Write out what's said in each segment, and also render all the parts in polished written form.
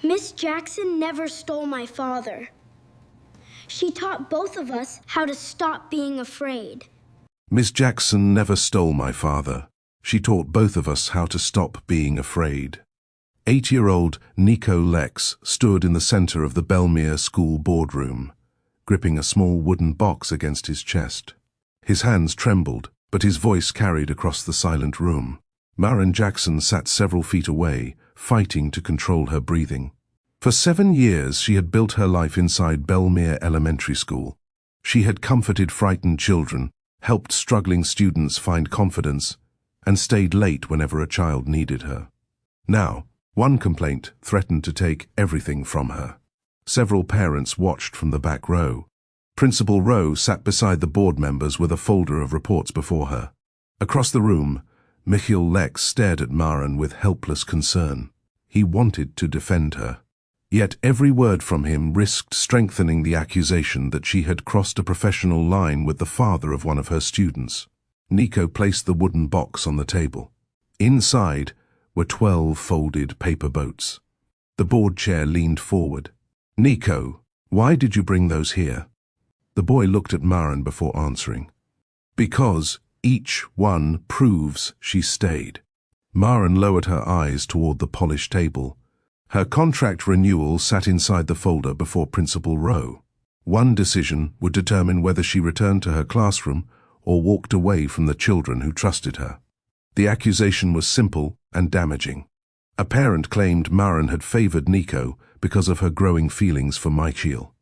Miss Jackson never stole my father. She taught both of us how to stop being afraid. Miss Jackson never stole my father. She taught both of us how to stop being afraid. 8-year-old Nico Lex stood in the center of the Belmere School boardroom, gripping a small wooden box against his chest. His hands trembled, but his voice carried across the silent room. Maren Jackson sat several feet away, fighting to control her breathing. For 7 years she had built her life inside Belmere Elementary School. She had comforted frightened children, helped struggling students find confidence, and stayed late whenever a child needed her. Now, one complaint threatened to take everything from her. Several parents watched from the back row. Principal Rowe sat beside the board members with a folder of reports before her. Across the room, Michiel Lex stared at Maren with helpless concern. He wanted to defend her. Yet every word from him risked strengthening the accusation that she had crossed a professional line with the father of one of her students. Nico placed the wooden box on the table. Inside were 12 folded paper boats. The board chair leaned forward. "Nico, why did you bring those here?" The boy looked at Maren before answering. "Because each one proves she stayed." Maren lowered her eyes toward the polished table. Her contract renewal sat inside the folder before Principal Rowe. One decision would determine whether she returned to her classroom or walked away from the children who trusted her. The accusation was simple and damaging. A parent claimed Maren had favored Nico because of her growing feelings for Michiel.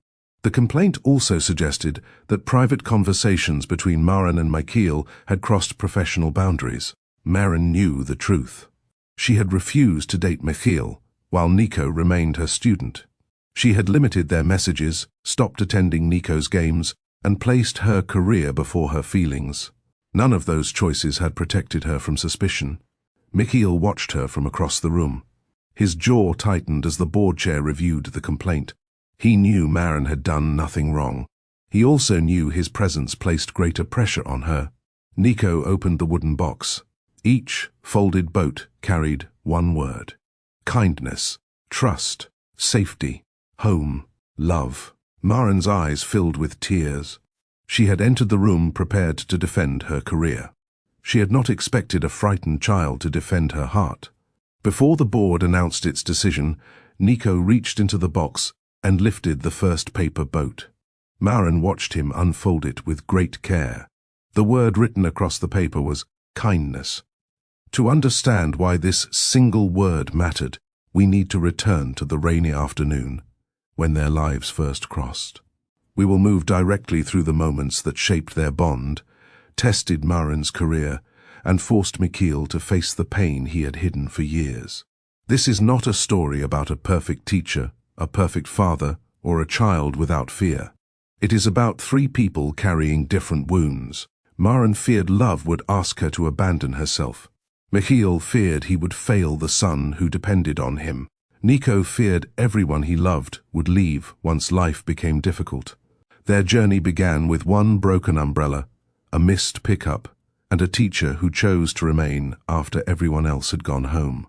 The complaint also suggested that private conversations between Maren and Michiel had crossed professional boundaries. Maren knew the truth. She had refused to date Michiel, while Nico remained her student. She had limited their messages, stopped attending Nico's games, and placed her career before her feelings. None of those choices had protected her from suspicion. Michiel watched her from across the room. His jaw tightened as the board chair reviewed the complaint. He knew Maren had done nothing wrong. He also knew his presence placed greater pressure on her. Nico opened the wooden box. Each folded boat carried one word: kindness, trust, safety, home, love. Maren's eyes filled with tears. She had entered the room prepared to defend her career. She had not expected a frightened child to defend her heart. Before the board announced its decision, Nico reached into the box and lifted the first paper boat. Maren watched him unfold it with great care. The word written across the paper was kindness. To understand why this single word mattered, we need to return to the rainy afternoon, when their lives first crossed. We will move directly through the moments that shaped their bond, tested Maren's career, and forced Michiel to face the pain he had hidden for years. This is not a story about a perfect teacher, a perfect father, or a child without fear. It is about 3 people carrying different wounds. Maren feared love would ask her to abandon herself. Michiel feared he would fail the son who depended on him. Nico feared everyone he loved would leave once life became difficult. Their journey began with one broken umbrella, a missed pickup, and a teacher who chose to remain after everyone else had gone home.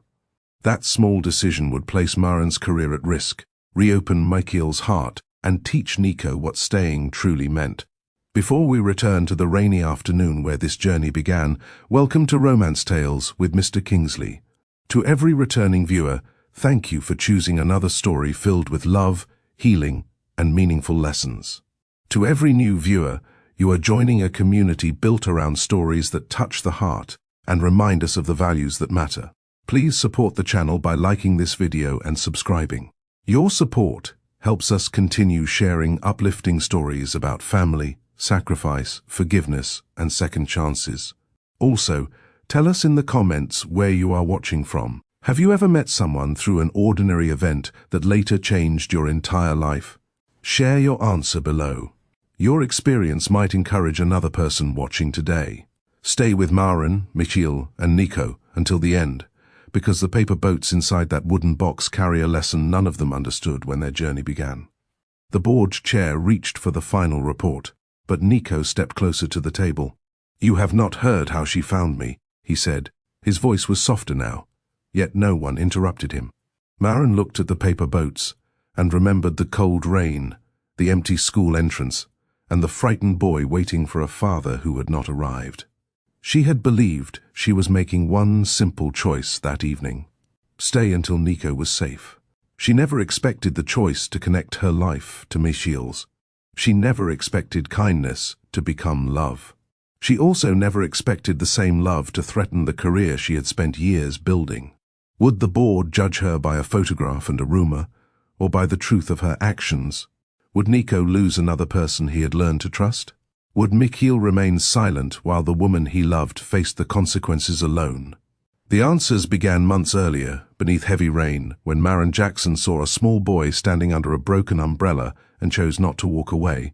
That small decision would place Maren's career at risk, reopen Michiel's heart, and teach Nico what staying truly meant. Before we return to the rainy afternoon where this journey began, welcome to Romance Tales with Mr. Kingsley. To every returning viewer, thank you for choosing another story filled with love, healing, and meaningful lessons. To every new viewer, you are joining a community built around stories that touch the heart and remind us of the values that matter. Please support the channel by liking this video and subscribing. Your support helps us continue sharing uplifting stories about family, sacrifice, forgiveness, and second chances. Also, tell us in the comments where you are watching from. Have you ever met someone through an ordinary event that later changed your entire life? Share your answer below. Your experience might encourage another person watching today. Stay with Maren, Michiel, and Nico until the end, because the paper boats inside that wooden box carry a lesson none of them understood when their journey began. The board chair reached for the final report, but Nico stepped closer to the table. "You have not heard how she found me," he said. His voice was softer now, yet no one interrupted him. Maren looked at the paper boats and remembered the cold rain, the empty school entrance, and the frightened boy waiting for a father who had not arrived. She had believed she was making one simple choice that evening: stay until Nico was safe. She never expected the choice to connect her life to Michiel's. She never expected kindness to become love. She also never expected the same love to threaten the career she had spent years building. Would the board judge her by a photograph and a rumor, or by the truth of her actions? Would Nico lose another person he had learned to trust? Would Michiel remain silent while the woman he loved faced the consequences alone? The answers began months earlier, beneath heavy rain, when Maren Jackson saw a small boy standing under a broken umbrella and chose not to walk away.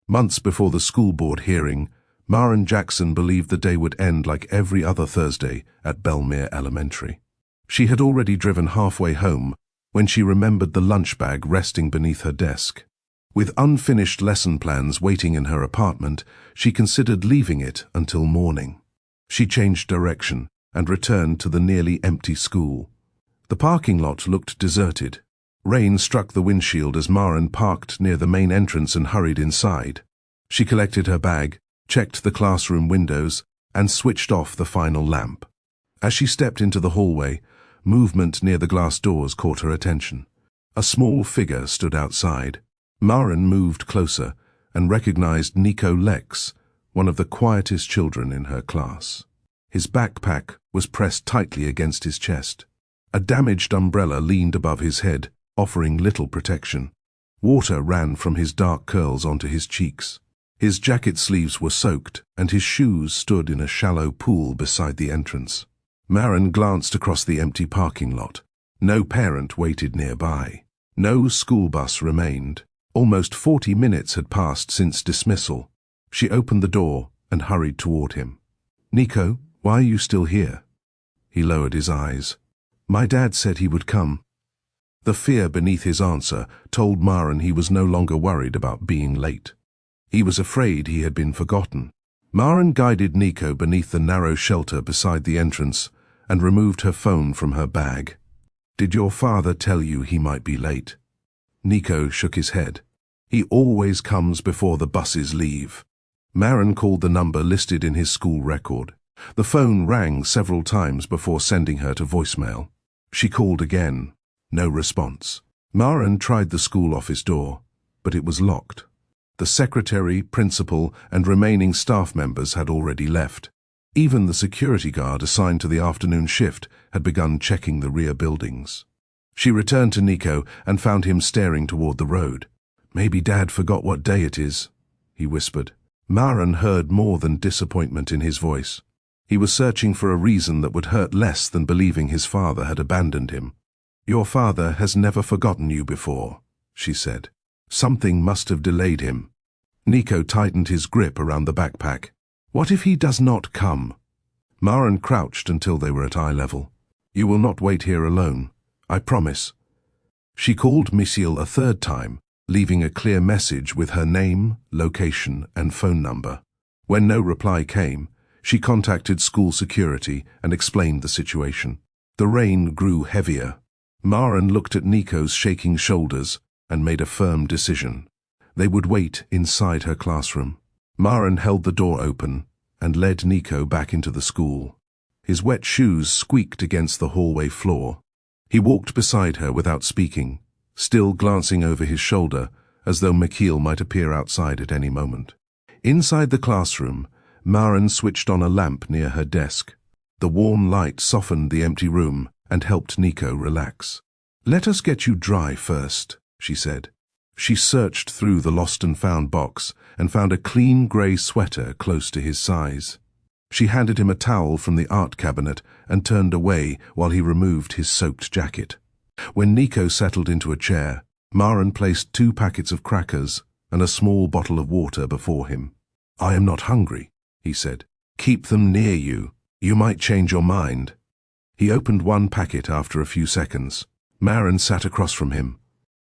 Months before the school board hearing, Maren Jackson believed the day would end like every other Thursday at Belmere Elementary. She had already driven halfway home when she remembered the lunch bag resting beneath her desk. With unfinished lesson plans waiting in her apartment, she considered leaving it until morning. She changed direction and returned to the nearly empty school. The parking lot looked deserted. Rain struck the windshield as Maren parked near the main entrance and hurried inside. She collected her bag, checked the classroom windows, and switched off the final lamp. As she stepped into the hallway, movement near the glass doors caught her attention. A small figure stood outside. Maren moved closer and recognized Nico Lex, one of the quietest children in her class. His backpack was pressed tightly against his chest. A damaged umbrella leaned above his head, offering little protection. Water ran from his dark curls onto his cheeks. His jacket sleeves were soaked, and his shoes stood in a shallow pool beside the entrance. Maren glanced across the empty parking lot. No parent waited nearby. No school bus remained. Almost 40 minutes had passed since dismissal. She opened the door and hurried toward him. "Nico, why are you still here?" He lowered his eyes. "My dad said he would come." The fear beneath his answer told Maren he was no longer worried about being late. He was afraid he had been forgotten. Maren guided Nico beneath the narrow shelter beside the entrance and removed her phone from her bag. "Did your father tell you he might be late?" Nico shook his head. "He always comes before the buses leave." Maren called the number listed in his school record. The phone rang several times before sending her to voicemail. She called again. No response. Maren tried the school office door, but it was locked. The secretary, principal, and remaining staff members had already left. Even the security guard assigned to the afternoon shift had begun checking the rear buildings. She returned to Nico and found him staring toward the road. "Maybe Dad forgot what day it is," he whispered. Maren heard more than disappointment in his voice. He was searching for a reason that would hurt less than believing his father had abandoned him. "Your father has never forgotten you before," she said. "Something must have delayed him." Nico tightened his grip around the backpack. "What if he does not come?" Maren crouched until they were at eye level. "You will not wait here alone, I promise." She called Michiel a third time, leaving a clear message with her name, location, and phone number. When no reply came, she contacted school security and explained the situation. The rain grew heavier. Maren looked at Nico's shaking shoulders and made a firm decision. They would wait inside her classroom. Maren held the door open and led Nico back into the school. His wet shoes squeaked against the hallway floor. He walked beside her without speaking, still glancing over his shoulder as though Michiel might appear outside at any moment. Inside the classroom, Maren switched on a lamp near her desk. The warm light softened the empty room and helped Nico relax. "Let us get you dry first," she said. She searched through the lost and found box and found a clean grey sweater close to his size. She handed him a towel from the art cabinet and turned away while he removed his soaked jacket. When Nico settled into a chair, Maren placed 2 packets of crackers and a small bottle of water before him. "I am not hungry," he said. "Keep them near you. You might change your mind." He opened one packet after a few seconds. Maren sat across from him.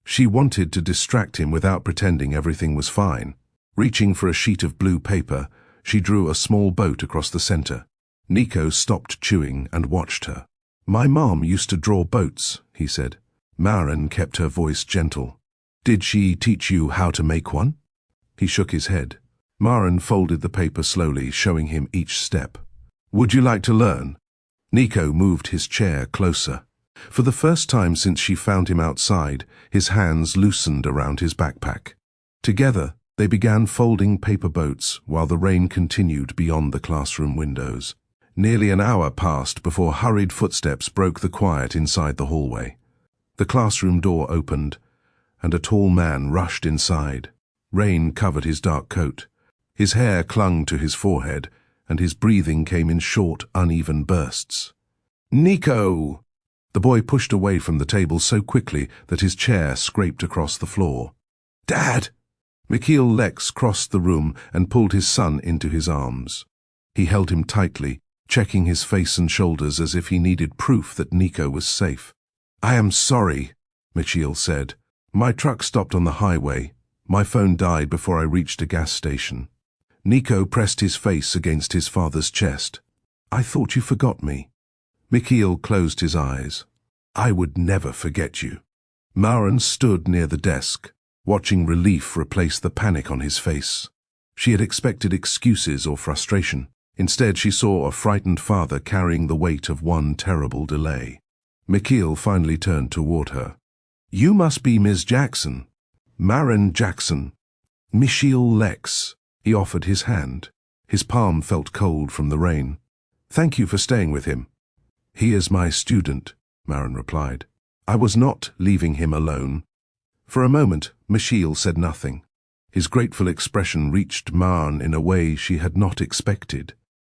She wanted to distract him without pretending everything was fine. Reaching for a sheet of blue paper, she drew a small boat across the center. Nico stopped chewing and watched her. "My mom used to draw boats," he said. Maren kept her voice gentle. Did she teach you how to make one? He shook his head. Maren folded the paper slowly, showing him each step. Would you like to learn? Nico moved his chair closer. For the first time since she found him outside, his hands loosened around his backpack. Together, they began folding paper boats while the rain continued beyond the classroom windows. Nearly an hour passed before hurried footsteps broke the quiet inside the hallway. The classroom door opened, and a tall man rushed inside. Rain covered his dark coat. His hair clung to his forehead, and his breathing came in short, uneven bursts. Nico! The boy pushed away from the table so quickly that his chair scraped across the floor. Dad! Mikhail Lex crossed the room and pulled his son into his arms. He held him tightly, checking his face and shoulders as if he needed proof that Nico was safe. I am sorry, Mikhail said. My truck stopped on the highway. My phone died before I reached a gas station. Nico pressed his face against his father's chest. I thought you forgot me. Mikhail closed his eyes. I would never forget you. Maren stood near the desk, watching relief replace the panic on his face. She had expected excuses or frustration. Instead, she saw a frightened father carrying the weight of one terrible delay. Mikhail finally turned toward her. You must be Ms. Jackson. Maren Jackson. Mikhail Lex. He offered his hand. His palm felt cold from the rain. Thank you for staying with him. He is my student, Maren replied. I was not leaving him alone. For a moment, Mikhail said nothing. His grateful expression reached Maren in a way she had not expected.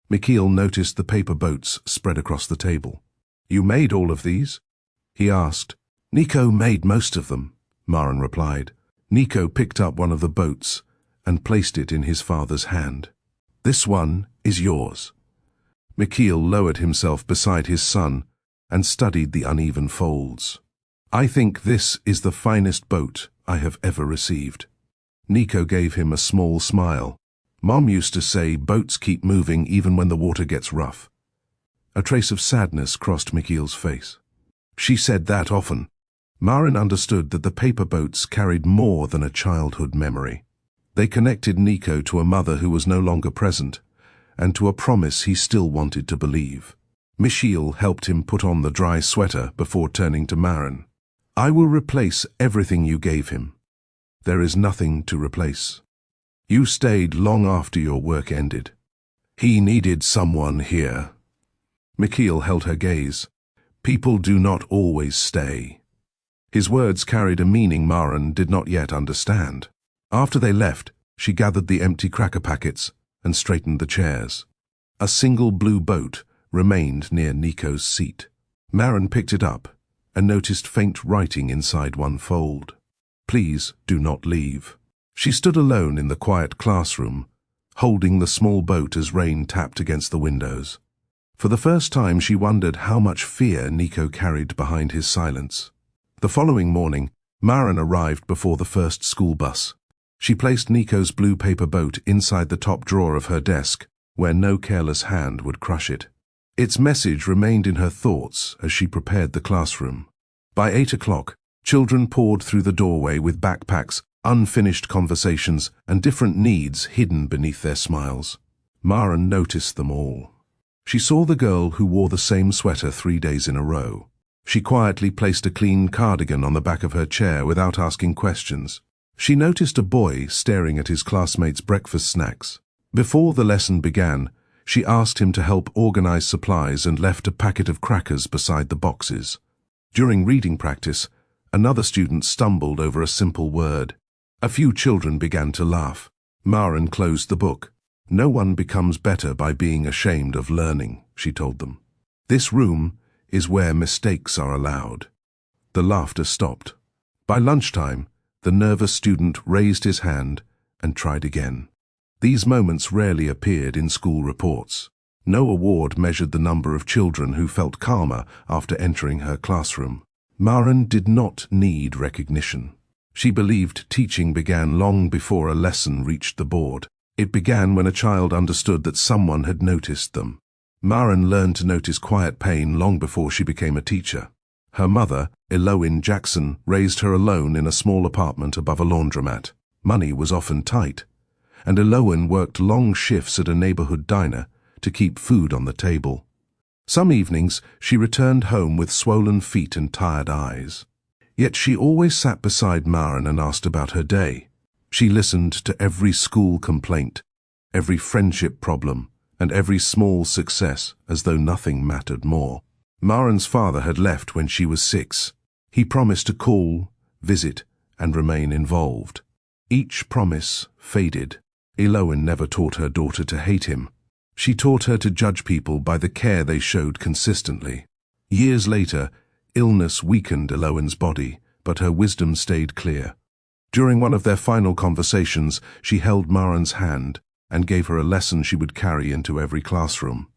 Mikhail noticed the paper boats spread across the table. You made all of these? He asked. Nico made most of them, Maren replied. Nico picked up one of the boats and placed it in his father's hand. This one is yours. Mikhail lowered himself beside his son and studied the uneven folds. I think this is the finest boat I have ever received. Nico gave him a small smile. Mom used to say boats keep moving even when the water gets rough. A trace of sadness crossed Mikhail's face. She said that often. Maren understood that the paper boats carried more than a childhood memory. They connected Nico to a mother who was no longer present, and to a promise he still wanted to believe. Mikhail helped him put on the dry sweater before turning to Maren. I will replace everything you gave him. There is nothing to replace. You stayed long after your work ended. He needed someone here. Mikhail held her gaze. People do not always stay. His words carried a meaning Maren did not yet understand. After they left, she gathered the empty cracker packets and straightened the chairs. A single blue boat remained near Nico's seat. Maren picked it up and noticed faint writing inside one fold. Please do not leave. She stood alone in the quiet classroom, holding the small boat as rain tapped against the windows. For the first time, she wondered how much fear Nico carried behind his silence. The following morning, Maren arrived before the first school bus. She placed Nico's blue paper boat inside the top drawer of her desk, where no careless hand would crush it. Its message remained in her thoughts as she prepared the classroom. By 8 o'clock, children poured through the doorway with backpacks, unfinished conversations, and different needs hidden beneath their smiles. Maren noticed them all. She saw the girl who wore the same sweater 3 days in a row. She quietly placed a clean cardigan on the back of her chair without asking questions. She noticed a boy staring at his classmates' breakfast snacks. Before the lesson began, she asked him to help organize supplies and left a packet of crackers beside the boxes. During reading practice, another student stumbled over a simple word. A few children began to laugh. Maren closed the book. No one becomes better by being ashamed of learning, she told them. This room is where mistakes are allowed. The laughter stopped. By lunchtime, the nervous student raised his hand and tried again. These moments rarely appeared in school reports. No award measured the number of children who felt calmer after entering her classroom. Maren did not need recognition. She believed teaching began long before a lesson reached the board. It began when a child understood that someone had noticed them. Maren learned to notice quiet pain long before she became a teacher. Her mother, Elowen Jackson, raised her alone in a small apartment above a laundromat. Money was often tight, and Elowen worked long shifts at a neighborhood diner to keep food on the table. Some evenings, she returned home with swollen feet and tired eyes. Yet she always sat beside Maren and asked about her day. She listened to every school complaint, every friendship problem, and every small success as though nothing mattered more. Maren's father had left when she was 6. He promised to call, visit, and remain involved. Each promise faded. Elowen never taught her daughter to hate him. She taught her to judge people by the care they showed consistently. Years later, illness weakened Elowen's body, but her wisdom stayed clear. During one of their final conversations, she held Maren's hand and gave her a lesson she would carry into every classroom.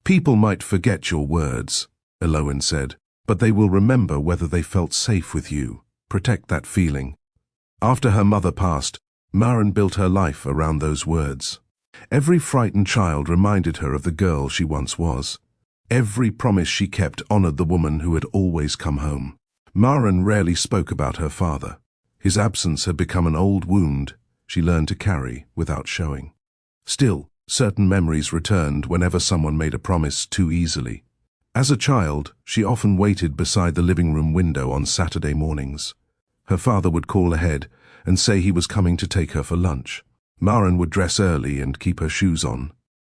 "People might forget your words," Elowen said, "but they will remember whether they felt safe with you. Protect that feeling." After her mother passed, Maren built her life around those words. Every frightened child reminded her of the girl she once was. Every promise she kept honored the woman who had always come home. Maren rarely spoke about her father. His absence had become an old wound she learned to carry without showing. Still, certain memories returned whenever someone made a promise too easily. As a child, she often waited beside the living room window on Saturday mornings. Her father would call ahead and say he was coming to take her for lunch. Maren would dress early and keep her shoes on.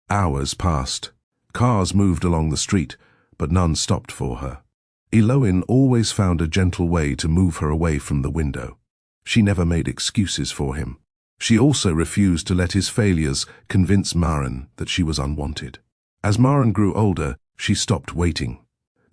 Hours passed. Cars moved along the street, but none stopped for her. Elowen always found a gentle way to move her away from the window. She never made excuses for him. She also refused to let his failures convince Maren that she was unwanted. As Maren grew older, she stopped waiting.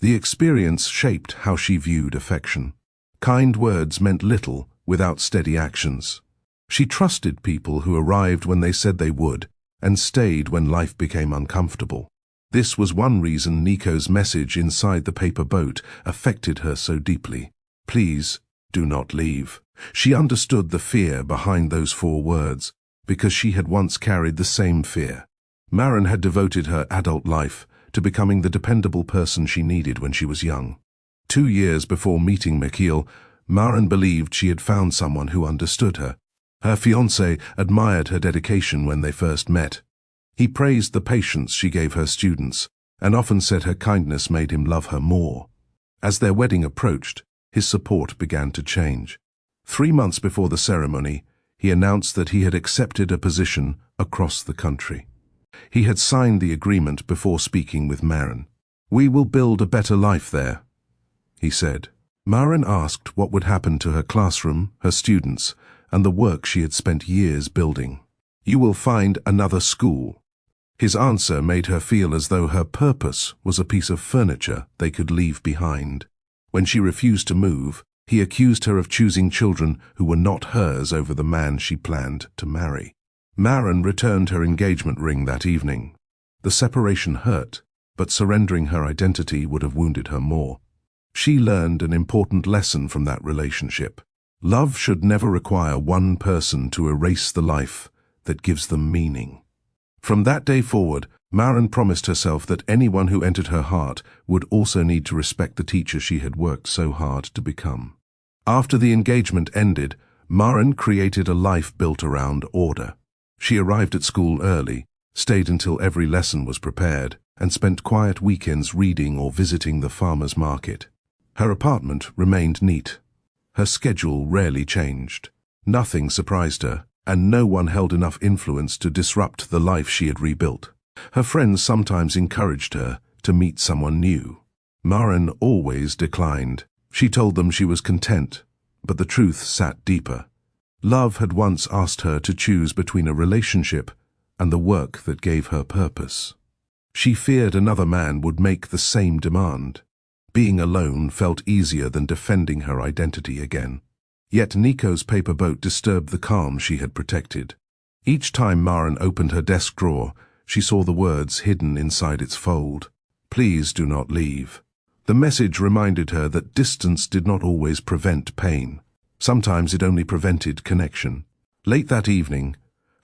The experience shaped how she viewed affection. Kind words meant little without steady actions. She trusted people who arrived when they said they would, and stayed when life became uncomfortable. This was one reason Nico's message inside the paper boat affected her so deeply. "Please, do not leave." She understood the fear behind those 4 words, because she had once carried the same fear. Maren had devoted her adult life to becoming the dependable person she needed when she was young. 2 years before meeting Mikhail, Maren believed she had found someone who understood her. Her fiancé admired her dedication when they first met. He praised the patience she gave her students, and often said her kindness made him love her more. As their wedding approached, his support began to change. 3 months before the ceremony, he announced that he had accepted a position across the country. He had signed the agreement before speaking with Maren. "We will build a better life there," he said. Maren asked what would happen to her classroom, her students, and the work she had spent years building. "You will find another school." His answer made her feel as though her purpose was a piece of furniture they could leave behind. When she refused to move, he accused her of choosing children who were not hers over the man she planned to marry. Maren returned her engagement ring that evening. The separation hurt, but surrendering her identity would have wounded her more. She learned an important lesson from that relationship. Love should never require one person to erase the life that gives them meaning. From that day forward, Maren promised herself that anyone who entered her heart would also need to respect the teacher she had worked so hard to become. After the engagement ended, Maren created a life built around order. She arrived at school early, stayed until every lesson was prepared, and spent quiet weekends reading or visiting the farmer's market. Her apartment remained neat. Her schedule rarely changed. Nothing surprised her, and no one held enough influence to disrupt the life she had rebuilt. Her friends sometimes encouraged her to meet someone new. Maren always declined. She told them she was content, but the truth sat deeper. Love had once asked her to choose between a relationship and the work that gave her purpose. She feared another man would make the same demand. Being alone felt easier than defending her identity again. Yet Nico's paper boat disturbed the calm she had protected. Each time Maren opened her desk drawer, she saw the words hidden inside its fold. "Please do not leave." The message reminded her that distance did not always prevent pain. Sometimes it only prevented connection. Late that evening,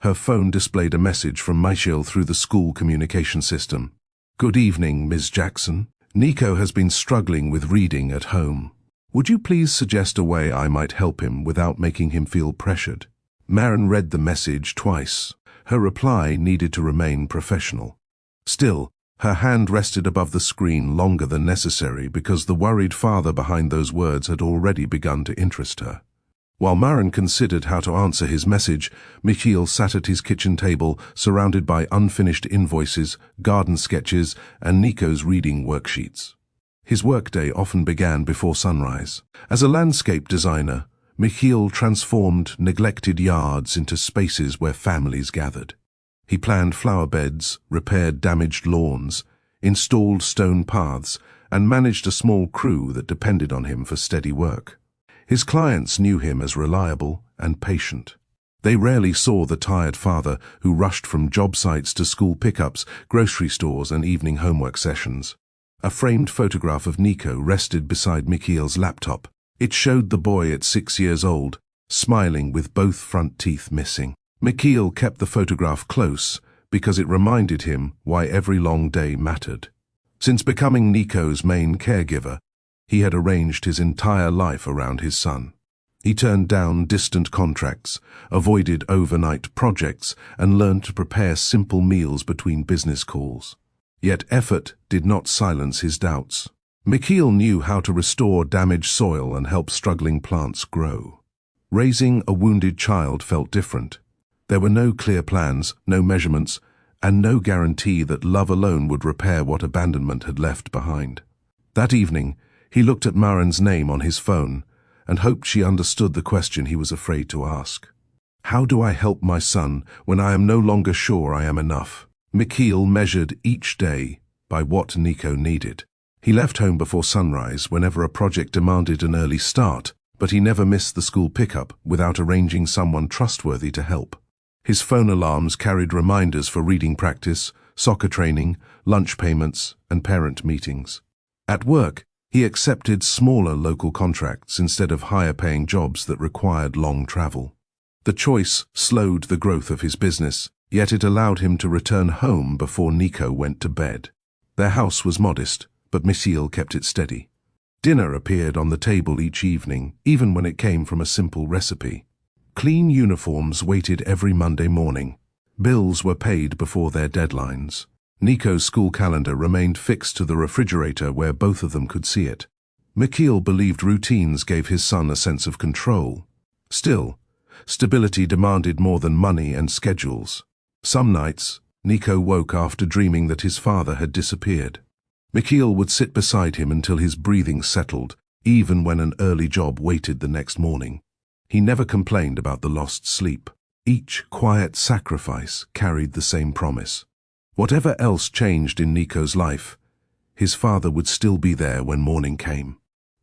her phone displayed a message from Michael through the school communication system. "Good evening, Ms. Jackson. Nico has been struggling with reading at home. Would you please suggest a way I might help him without making him feel pressured? Maren read the message twice. Her reply needed to remain professional. Still, her hand rested above the screen longer than necessary because the worried father behind those words had already begun to interest her. While Maren considered how to answer his message, Michiel sat at his kitchen table, surrounded by unfinished invoices, garden sketches, and Nico's reading worksheets. His workday often began before sunrise. As a landscape designer, Michiel transformed neglected yards into spaces where families gathered. He planned flower beds, repaired damaged lawns, installed stone paths, and managed a small crew that depended on him for steady work. His clients knew him as reliable and patient. They rarely saw the tired father who rushed from job sites to school pickups, grocery stores, and evening homework sessions. A framed photograph of Nico rested beside Michiel's laptop. It showed the boy at 6 years old, smiling with both front teeth missing. Michiel kept the photograph close because it reminded him why every long day mattered. Since becoming Nico's main caregiver, he had arranged his entire life around his son. He turned down distant contracts, avoided overnight projects, and learned to prepare simple meals between business calls. Yet effort did not silence his doubts. Michiel knew how to restore damaged soil and help struggling plants grow. Raising a wounded child felt different. There were no clear plans, no measurements, and no guarantee that love alone would repair what abandonment had left behind. That evening, he looked at Maren's name on his phone and hoped she understood the question he was afraid to ask. How do I help my son when I am no longer sure I am enough? Michiel measured each day by what Nico needed. He left home before sunrise whenever a project demanded an early start, but he never missed the school pickup without arranging someone trustworthy to help. His phone alarms carried reminders for reading practice, soccer training, lunch payments, and parent meetings. At work, he accepted smaller local contracts instead of higher-paying jobs that required long travel. The choice slowed the growth of his business, yet it allowed him to return home before Nico went to bed. Their house was modest, but Michiel kept it steady. Dinner appeared on the table each evening, even when it came from a simple recipe. Clean uniforms waited every Monday morning. Bills were paid before their deadlines. Nico's school calendar remained fixed to the refrigerator where both of them could see it. Michiel believed routines gave his son a sense of control. Still, stability demanded more than money and schedules. Some nights, Nico woke after dreaming that his father had disappeared. Michiel would sit beside him until his breathing settled, even when an early job waited the next morning. He never complained about the lost sleep. Each quiet sacrifice carried the same promise. Whatever else changed in Nico's life, his father would still be there when morning came.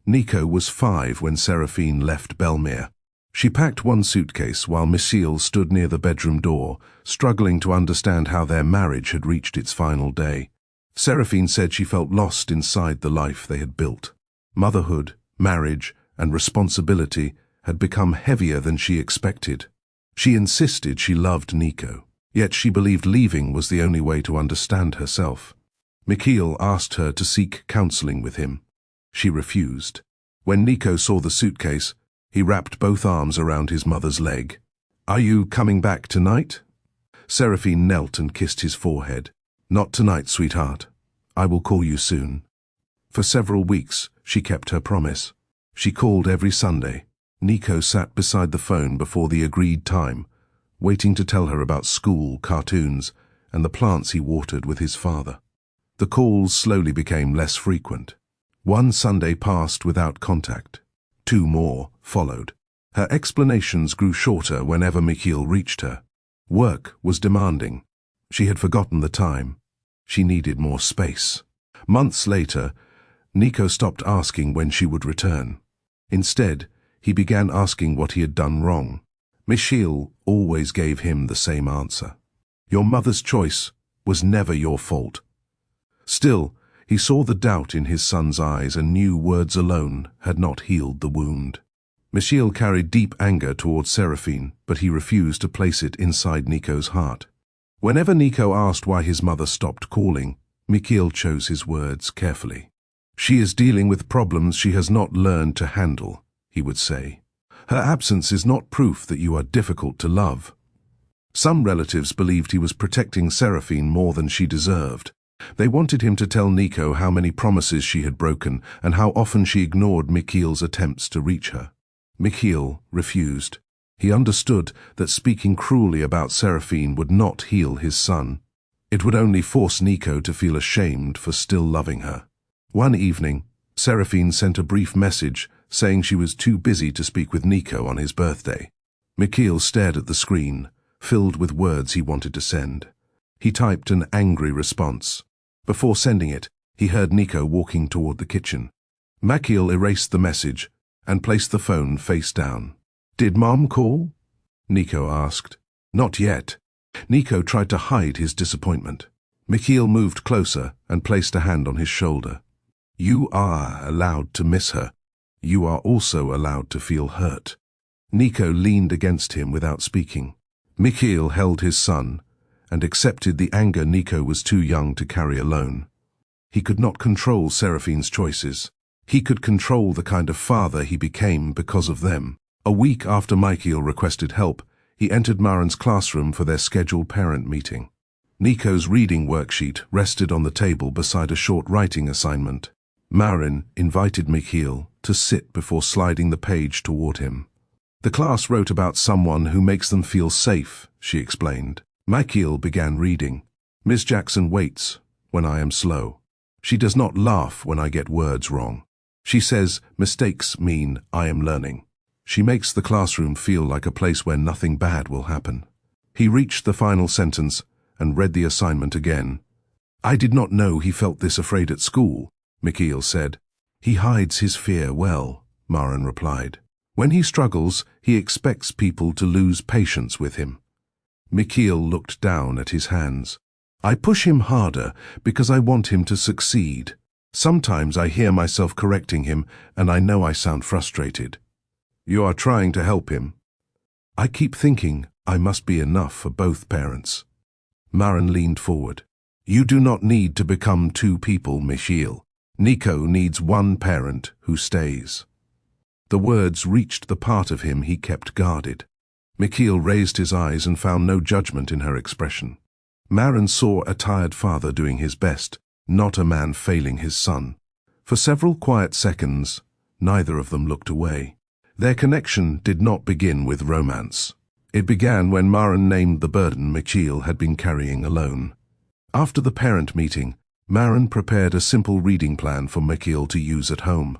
Nico was 5 when Seraphine left Belmere. She packed one suitcase while Michiel stood near the bedroom door, struggling to understand how their marriage had reached its final day. Seraphine said she felt lost inside the life they had built. Motherhood, marriage, and responsibility had become heavier than she expected. She insisted she loved Nico. Yet she believed leaving was the only way to understand herself. Michiel asked her to seek counseling with him. She refused. When Nico saw the suitcase, he wrapped both arms around his mother's leg. "Are you coming back tonight?" Seraphine knelt and kissed his forehead. "Not tonight, sweetheart. I will call you soon." For several weeks, she kept her promise. She called every Sunday. Nico sat beside the phone before the agreed time, waiting to tell her about school, cartoons, and the plants he watered with his father. The calls slowly became less frequent. One Sunday passed without contact. 2 more followed. Her explanations grew shorter whenever Michiel reached her. Work was demanding. She had forgotten the time. She needed more space. Months later, Nico stopped asking when she would return. Instead, he began asking what he had done wrong. Michiel always gave him the same answer. Your mother's choice was never your fault. Still, he saw the doubt in his son's eyes and knew words alone had not healed the wound. Michiel carried deep anger towards Seraphine, but he refused to place it inside Nico's heart. Whenever Nico asked why his mother stopped calling, Michiel chose his words carefully. She is dealing with problems she has not learned to handle, he would say. Her absence is not proof that you are difficult to love. Some relatives believed he was protecting Seraphine more than she deserved. They wanted him to tell Nico how many promises she had broken and how often she ignored Mikhail's attempts to reach her. Mikhail refused. He understood that speaking cruelly about Seraphine would not heal his son. It would only force Nico to feel ashamed for still loving her. One evening, Seraphine sent a brief message saying she was too busy to speak with Nico on his birthday. Mikhail stared at the screen, filled with words he wanted to send. He typed an angry response. Before sending it, he heard Nico walking toward the kitchen. Mikhail erased the message and placed the phone face down. "Did Mom call?" Nico asked. "Not yet." Nico tried to hide his disappointment. Mikhail moved closer and placed a hand on his shoulder. "You are allowed to miss her. You are also allowed to feel hurt." Nico leaned against him without speaking. Mikhail held his son and accepted the anger Nico was too young to carry alone. He could not control Seraphine's choices. He could control the kind of father he became because of them. A week after Mikhail requested help, he entered Marin's classroom for their scheduled parent meeting. Nico's reading worksheet rested on the table beside a short writing assignment. Marin invited Mikhail to sit before sliding the page toward him. "The class wrote about someone who makes them feel safe," she explained. Mikhail began reading. "Miss Jackson waits when I am slow. She does not laugh when I get words wrong. She says mistakes mean I am learning. She makes the classroom feel like a place where nothing bad will happen." He reached the final sentence and read the assignment again. "I did not know he felt this afraid at school," Mikhail said. "He hides his fear well," Marin replied. "When he struggles, he expects people to lose patience with him." Mikhail looked down at his hands. "I push him harder because I want him to succeed. Sometimes I hear myself correcting him and I know I sound frustrated." "You are trying to help him." "I keep thinking I must be enough for both parents." Marin leaned forward. "You do not need to become two people, Mikhail. Nico needs one parent who stays." The words reached the part of him he kept guarded. Mikhail raised his eyes and found no judgment in her expression. Marin saw a tired father doing his best, not a man failing his son. For several quiet seconds, neither of them looked away. Their connection did not begin with romance. It began when Marin named the burden Mikhail had been carrying alone. After the parent meeting, Marin prepared a simple reading plan for Mikhail to use at home.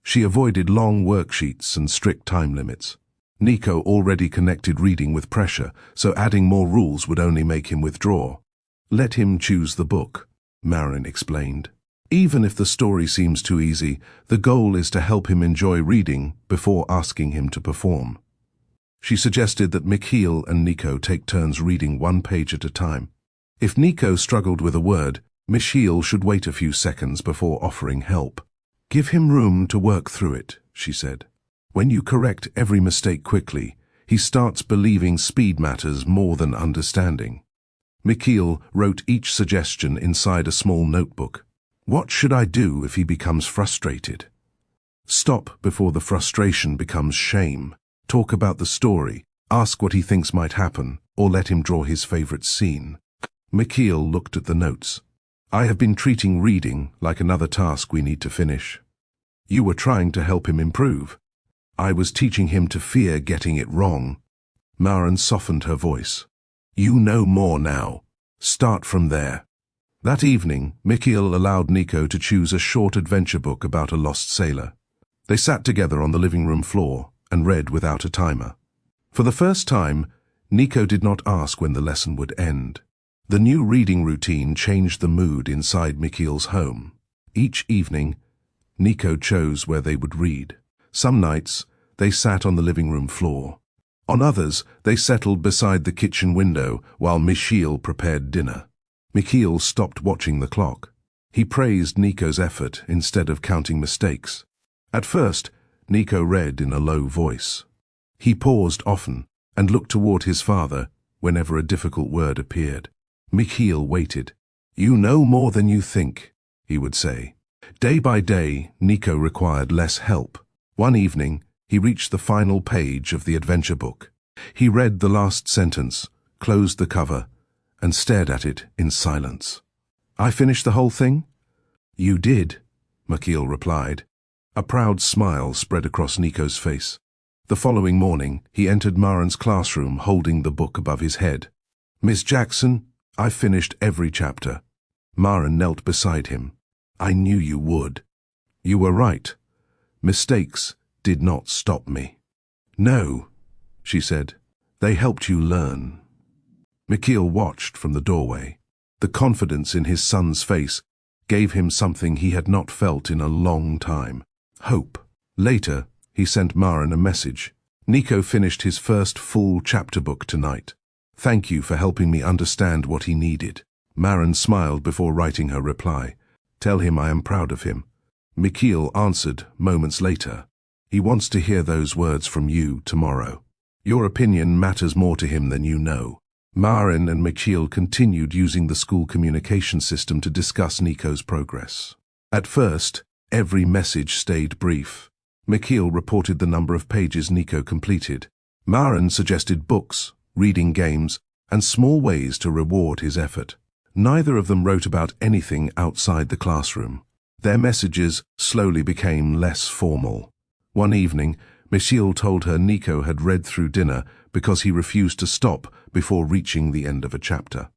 She avoided long worksheets and strict time limits. Nico already connected reading with pressure, so adding more rules would only make him withdraw. "Let him choose the book," Marin explained. "Even if the story seems too easy, the goal is to help him enjoy reading before asking him to perform." She suggested that Mikhail and Nico take turns reading one page at a time. If Nico struggled with a word, Mikhail should wait a few seconds before offering help. "Give him room to work through it," she said. "When you correct every mistake quickly, he starts believing speed matters more than understanding." Mikhail wrote each suggestion inside a small notebook. "What should I do if he becomes frustrated?" Stop before the frustration becomes shame. Talk about the story, ask what he thinks might happen, or let him draw his favorite scene. Mikhail looked at the notes. "I have been treating reading like another task we need to finish." "You were trying to help him improve." "I was teaching him to fear getting it wrong." Marin softened her voice. "You know more now. Start from there." That evening, Mikhail allowed Nico to choose a short adventure book about a lost sailor. They sat together on the living room floor and read without a timer. For the first time, Nico did not ask when the lesson would end. The new reading routine changed the mood inside Mikhail's home. Each evening, Nico chose where they would read. Some nights, they sat on the living room floor. On others, they settled beside the kitchen window while Mikhail prepared dinner. Mikhail stopped watching the clock. He praised Nico's effort instead of counting mistakes. At first, Nico read in a low voice. He paused often and looked toward his father whenever a difficult word appeared. Mikhail waited. "You know more than you think," he would say. Day by day, Nico required less help. One evening, he reached the final page of the adventure book. He read the last sentence, closed the cover, and stared at it in silence. "I finished the whole thing?" "You did," Mikhail replied. A proud smile spread across Nico's face. The following morning, he entered Marin's classroom holding the book above his head. "Miss Jackson, I've finished every chapter." Marin knelt beside him. "I knew you would." "You were right. Mistakes did not stop me." "No," she said. "They helped you learn." Mikhail watched from the doorway. The confidence in his son's face gave him something he had not felt in a long time: hope. Later, he sent Marin a message. "Nico finished his first full chapter book tonight. Thank you for helping me understand what he needed." Marin smiled before writing her reply. "Tell him I am proud of him." Mikhail answered moments later. "He wants to hear those words from you tomorrow. Your opinion matters more to him than you know." Marin and Mikhail continued using the school communication system to discuss Nico's progress. At first, every message stayed brief. Mikhail reported the number of pages Nico completed. Marin suggested books, reading games, and small ways to reward his effort. Neither of them wrote about anything outside the classroom. Their messages slowly became less formal. One evening, Mikhail told her Nico had read through dinner because he refused to stop before reaching the end of a chapter.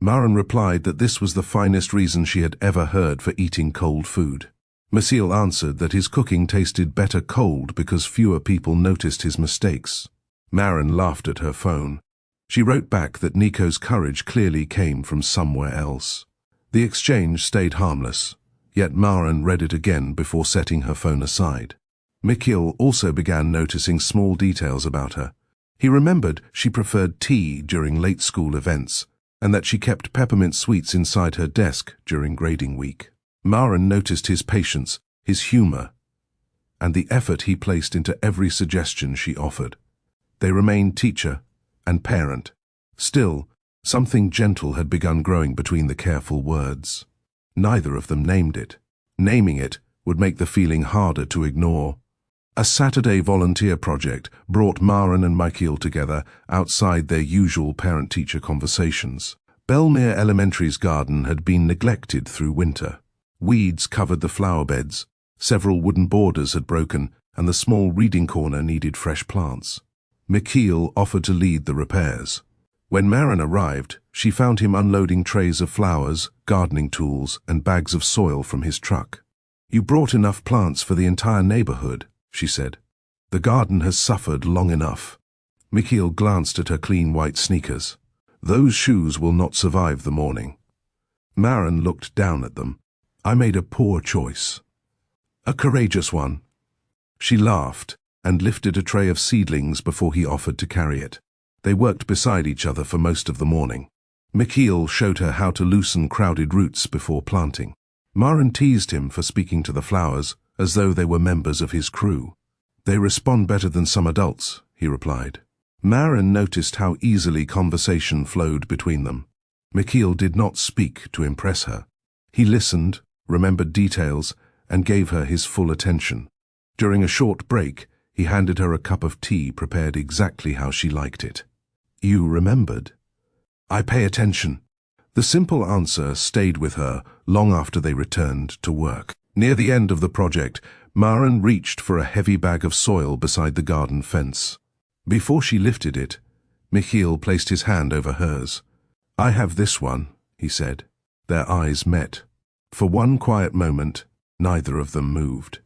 Marin replied that this was the finest reason she had ever heard for eating cold food. Mikhail answered that his cooking tasted better cold because fewer people noticed his mistakes. Marin laughed at her phone. She wrote back that Nico's courage clearly came from somewhere else. The exchange stayed harmless, yet Marin read it again before setting her phone aside. Mikhail also began noticing small details about her. He remembered she preferred tea during late school events, and that she kept peppermint sweets inside her desk during grading week. Marin noticed his patience, his humor, and the effort he placed into every suggestion she offered. They remained teacher and parent. Still, something gentle had begun growing between the careful words. Neither of them named it. Naming it would make the feeling harder to ignore. A Saturday volunteer project brought Marin and Mikhail together outside their usual parent-teacher conversations. Belmere Elementary's garden had been neglected through winter. Weeds covered the flower beds, several wooden borders had broken, and the small reading corner needed fresh plants. Mikhail offered to lead the repairs. When Marin arrived, she found him unloading trays of flowers, gardening tools, and bags of soil from his truck. "You brought enough plants for the entire neighborhood," she said. "The garden has suffered long enough." Mikhail glanced at her clean white sneakers. "Those shoes will not survive the morning." Marin looked down at them. "I made a poor choice." "A courageous one." She laughed and lifted a tray of seedlings before he offered to carry it. They worked beside each other for most of the morning. Mikhail showed her how to loosen crowded roots before planting. Marin teased him for speaking to the flowers as though they were members of his crew. "They respond better than some adults," he replied. Marin noticed how easily conversation flowed between them. Mikhail did not speak to impress her. He listened, remembered details, and gave her his full attention. During a short break, he handed her a cup of tea prepared exactly how she liked it. "You remembered?" "I pay attention." The simple answer stayed with her long after they returned to work. Near the end of the project, Marin reached for a heavy bag of soil beside the garden fence. Before she lifted it, Mikhail placed his hand over hers. "I have this one," he said. Their eyes met. For one quiet moment, neither of them moved.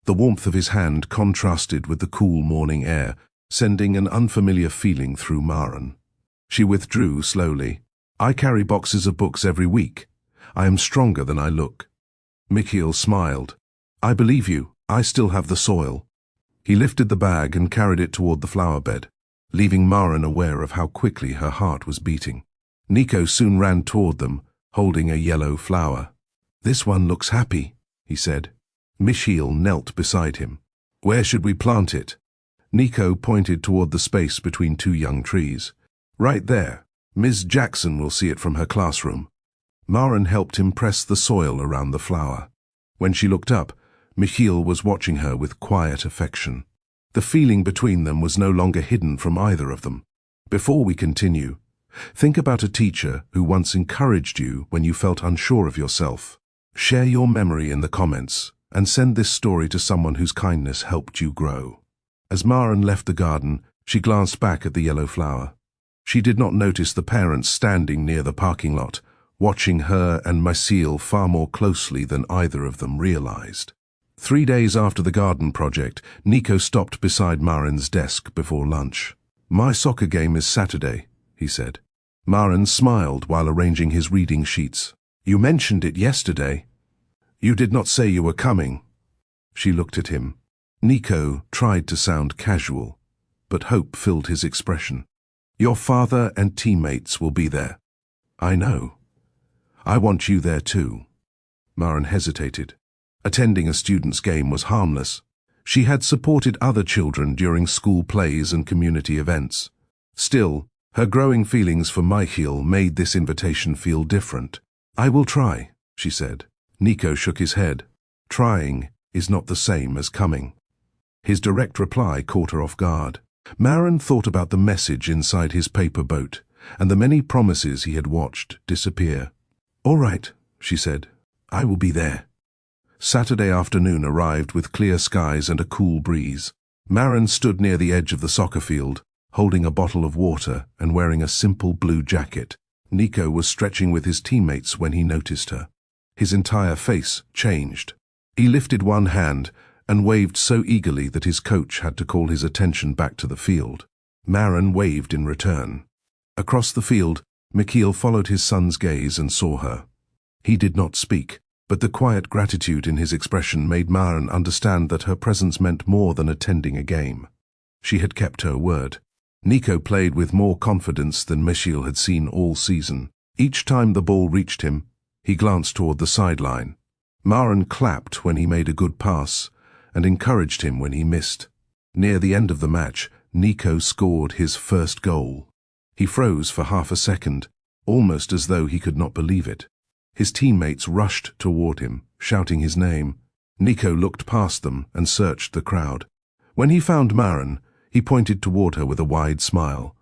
The warmth of his hand contrasted with the cool morning air, sending an unfamiliar feeling through Marin. She withdrew slowly. "I carry boxes of books every week. I am stronger than I look." Mikhail smiled. "I believe you. I still have the soil." He lifted the bag and carried it toward the flower bed, leaving Marin aware of how quickly her heart was beating. Nico soon ran toward them, holding a yellow flower. "This one looks happy," he said. Mikhail knelt beside him. "Where should we plant it?" Nico pointed toward the space between two young trees. "Right there. Ms. Jackson will see it from her classroom." Marin helped him press the soil around the flower. When she looked up, Michiel was watching her with quiet affection. The feeling between them was no longer hidden from either of them. Before we continue, think about a teacher who once encouraged you when you felt unsure of yourself. Share your memory in the comments and send this story to someone whose kindness helped you grow. As Maren left the garden, she glanced back at the yellow flower. She did not notice the parents standing near the parking lot, watching her and Michiel far more closely than either of them realized. 3 days after the garden project, Nico stopped beside Maren's desk before lunch. "My soccer game is Saturday," he said. Maren smiled while arranging his reading sheets. "You mentioned it yesterday. You did not say you were coming." She looked at him. Nico tried to sound casual, but hope filled his expression. "Your father and teammates will be there." "I know. I want you there too." Maren hesitated. Attending a student's game was harmless. She had supported other children during school plays and community events. Still, her growing feelings for Michiel made this invitation feel different. "I will try," she said. Nico shook his head. Trying is not the same as coming. His direct reply caught her off guard. Maren thought about the message inside his paper boat and the many promises he had watched disappear. "All right," she said. "I will be there." Saturday afternoon arrived with clear skies and a cool breeze. Maren stood near the edge of the soccer field, holding a bottle of water and wearing a simple blue jacket. Nico was stretching with his teammates when he noticed her. His entire face changed. He lifted one hand and waved so eagerly that his coach had to call his attention back to the field. Maren waved in return. Across the field, Michiel followed his son's gaze and saw her. He did not speak, but the quiet gratitude in his expression made Maren understand that her presence meant more than attending a game. She had kept her word. Nico played with more confidence than Michiel had seen all season. Each time the ball reached him, he glanced toward the sideline. Maren clapped when he made a good pass and encouraged him when he missed. Near the end of the match, Nico scored his first goal. He froze for half a second, almost as though he could not believe it. His teammates rushed toward him, shouting his name. Nico looked past them and searched the crowd. When he found Maren, he pointed toward her with a wide smile.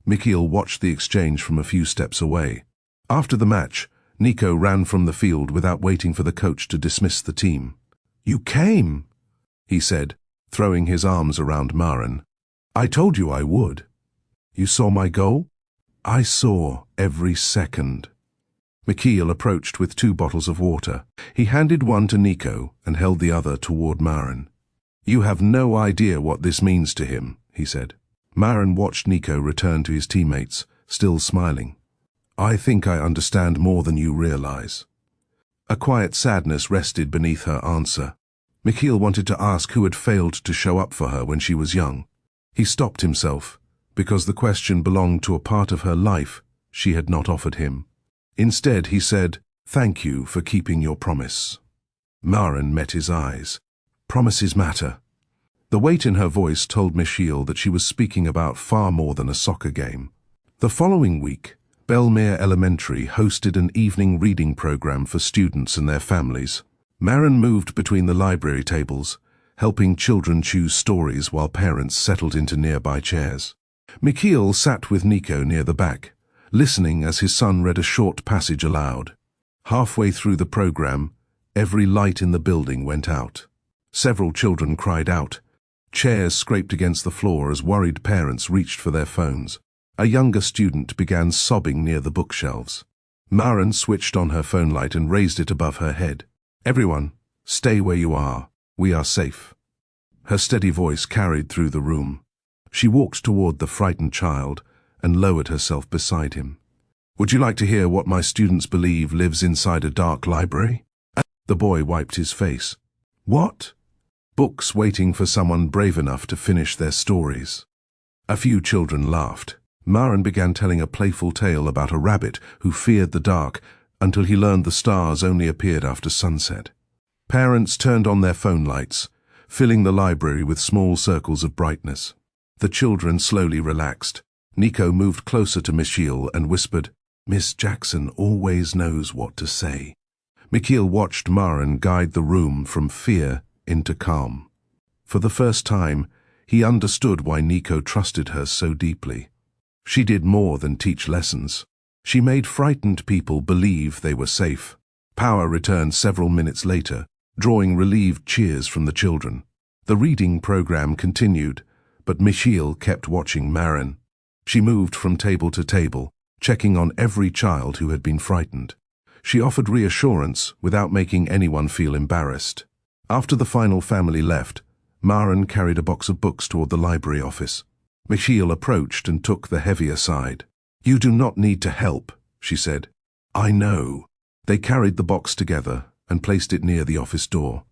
Michiel watched the exchange from a few steps away. After the match, Nico ran from the field without waiting for the coach to dismiss the team. "You came," he said, throwing his arms around Maren. "I told you I would." "You saw my goal?" "I saw every second." Michiel approached with 2 bottles of water. He handed one to Nico and held the other toward Maren. "You have no idea what this means to him," he said. Maren watched Nico return to his teammates, still smiling. "I think I understand more than you realize." A quiet sadness rested beneath her answer. Michiel wanted to ask who had failed to show up for her when she was young. He stopped himself, because the question belonged to a part of her life she had not offered him. Instead, he said, "Thank you for keeping your promise." Maren met his eyes. "Promises matter." The weight in her voice told Michiel that she was speaking about far more than a soccer game. The following week, Belmere Elementary hosted an evening reading program for students and their families. Maren moved between the library tables, helping children choose stories while parents settled into nearby chairs. Michiel sat with Nico near the back, listening as his son read a short passage aloud. Halfway through the program, every light in the building went out. Several children cried out. Chairs scraped against the floor as worried parents reached for their phones. A younger student began sobbing near the bookshelves. Maren switched on her phone light and raised it above her head. "Everyone, stay where you are. We are safe." Her steady voice carried through the room. She walked toward the frightened child and lowered herself beside him. "Would you like to hear what my students believe lives inside a dark library?" The boy wiped his face. "What?" "Books waiting for someone brave enough to finish their stories." A few children laughed. Maren began telling a playful tale about a rabbit who feared the dark until he learned the stars only appeared after sunset. Parents turned on their phone lights, filling the library with small circles of brightness. The children slowly relaxed. Nico moved closer to Michiel and whispered, "Miss Jackson always knows what to say." Mikhail watched Maren guide the room from fear into calm. For the first time, he understood why Nico trusted her so deeply. She did more than teach lessons. She made frightened people believe they were safe. Power returned several minutes later, drawing relieved cheers from the children. The reading program continued, but Mikhail kept watching Maren. She moved from table to table, checking on every child who had been frightened. She offered reassurance without making anyone feel embarrassed. After the final family left, Maren carried a box of books toward the library office. Mikhail approached and took the heavier side. "You do not need to help," she said. "I know." They carried the box together and placed it near the office door.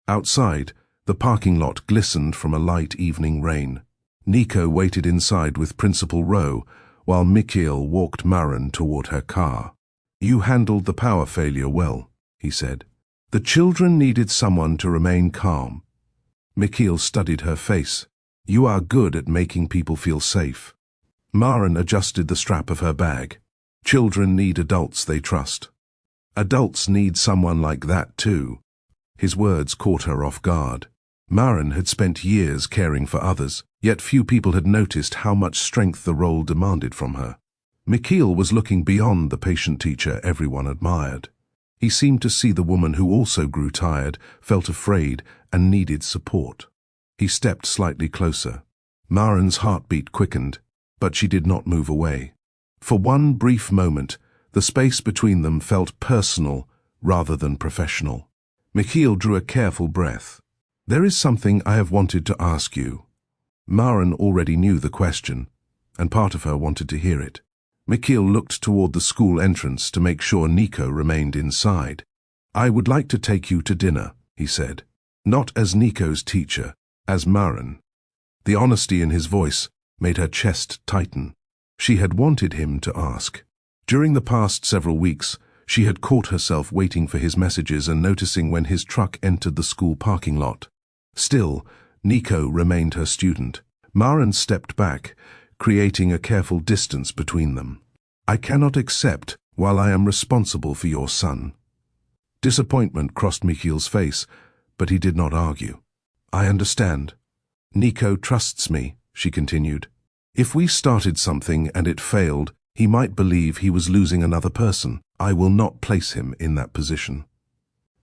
Outside, the parking lot glistened from a light evening rain. Nico waited inside with Principal Rowe, while Mikhail walked Maren toward her car. "You handled the power failure well," he said. "The children needed someone to remain calm." Mikhail studied her face. "You are good at making people feel safe." Maren adjusted the strap of her bag. "Children need adults they trust. Adults need someone like that too." His words caught her off guard. Maren had spent years caring for others, yet few people had noticed how much strength the role demanded from her. Mikhail was looking beyond the patient teacher everyone admired. He seemed to see the woman who also grew tired, felt afraid, and needed support. He stepped slightly closer. Maren's heartbeat quickened, but she did not move away. For one brief moment, the space between them felt personal rather than professional. Mikhail drew a careful breath. "There is something I have wanted to ask you." Maren already knew the question, and part of her wanted to hear it. Mikhail looked toward the school entrance to make sure Nico remained inside. "I would like to take you to dinner," he said. Not as Nico's teacher, as Maren. The honesty in his voice made her chest tighten. She had wanted him to ask. During the past several weeks, she had caught herself waiting for his messages and noticing when his truck entered the school parking lot. Still, Nico remained her student. Maren stepped back, creating a careful distance between them. "I cannot accept while I am responsible for your son." Disappointment crossed Mikhail's face, but he did not argue. "I understand. Nico trusts me," she continued. "If we started something and it failed, he might believe he was losing another person. I will not place him in that position."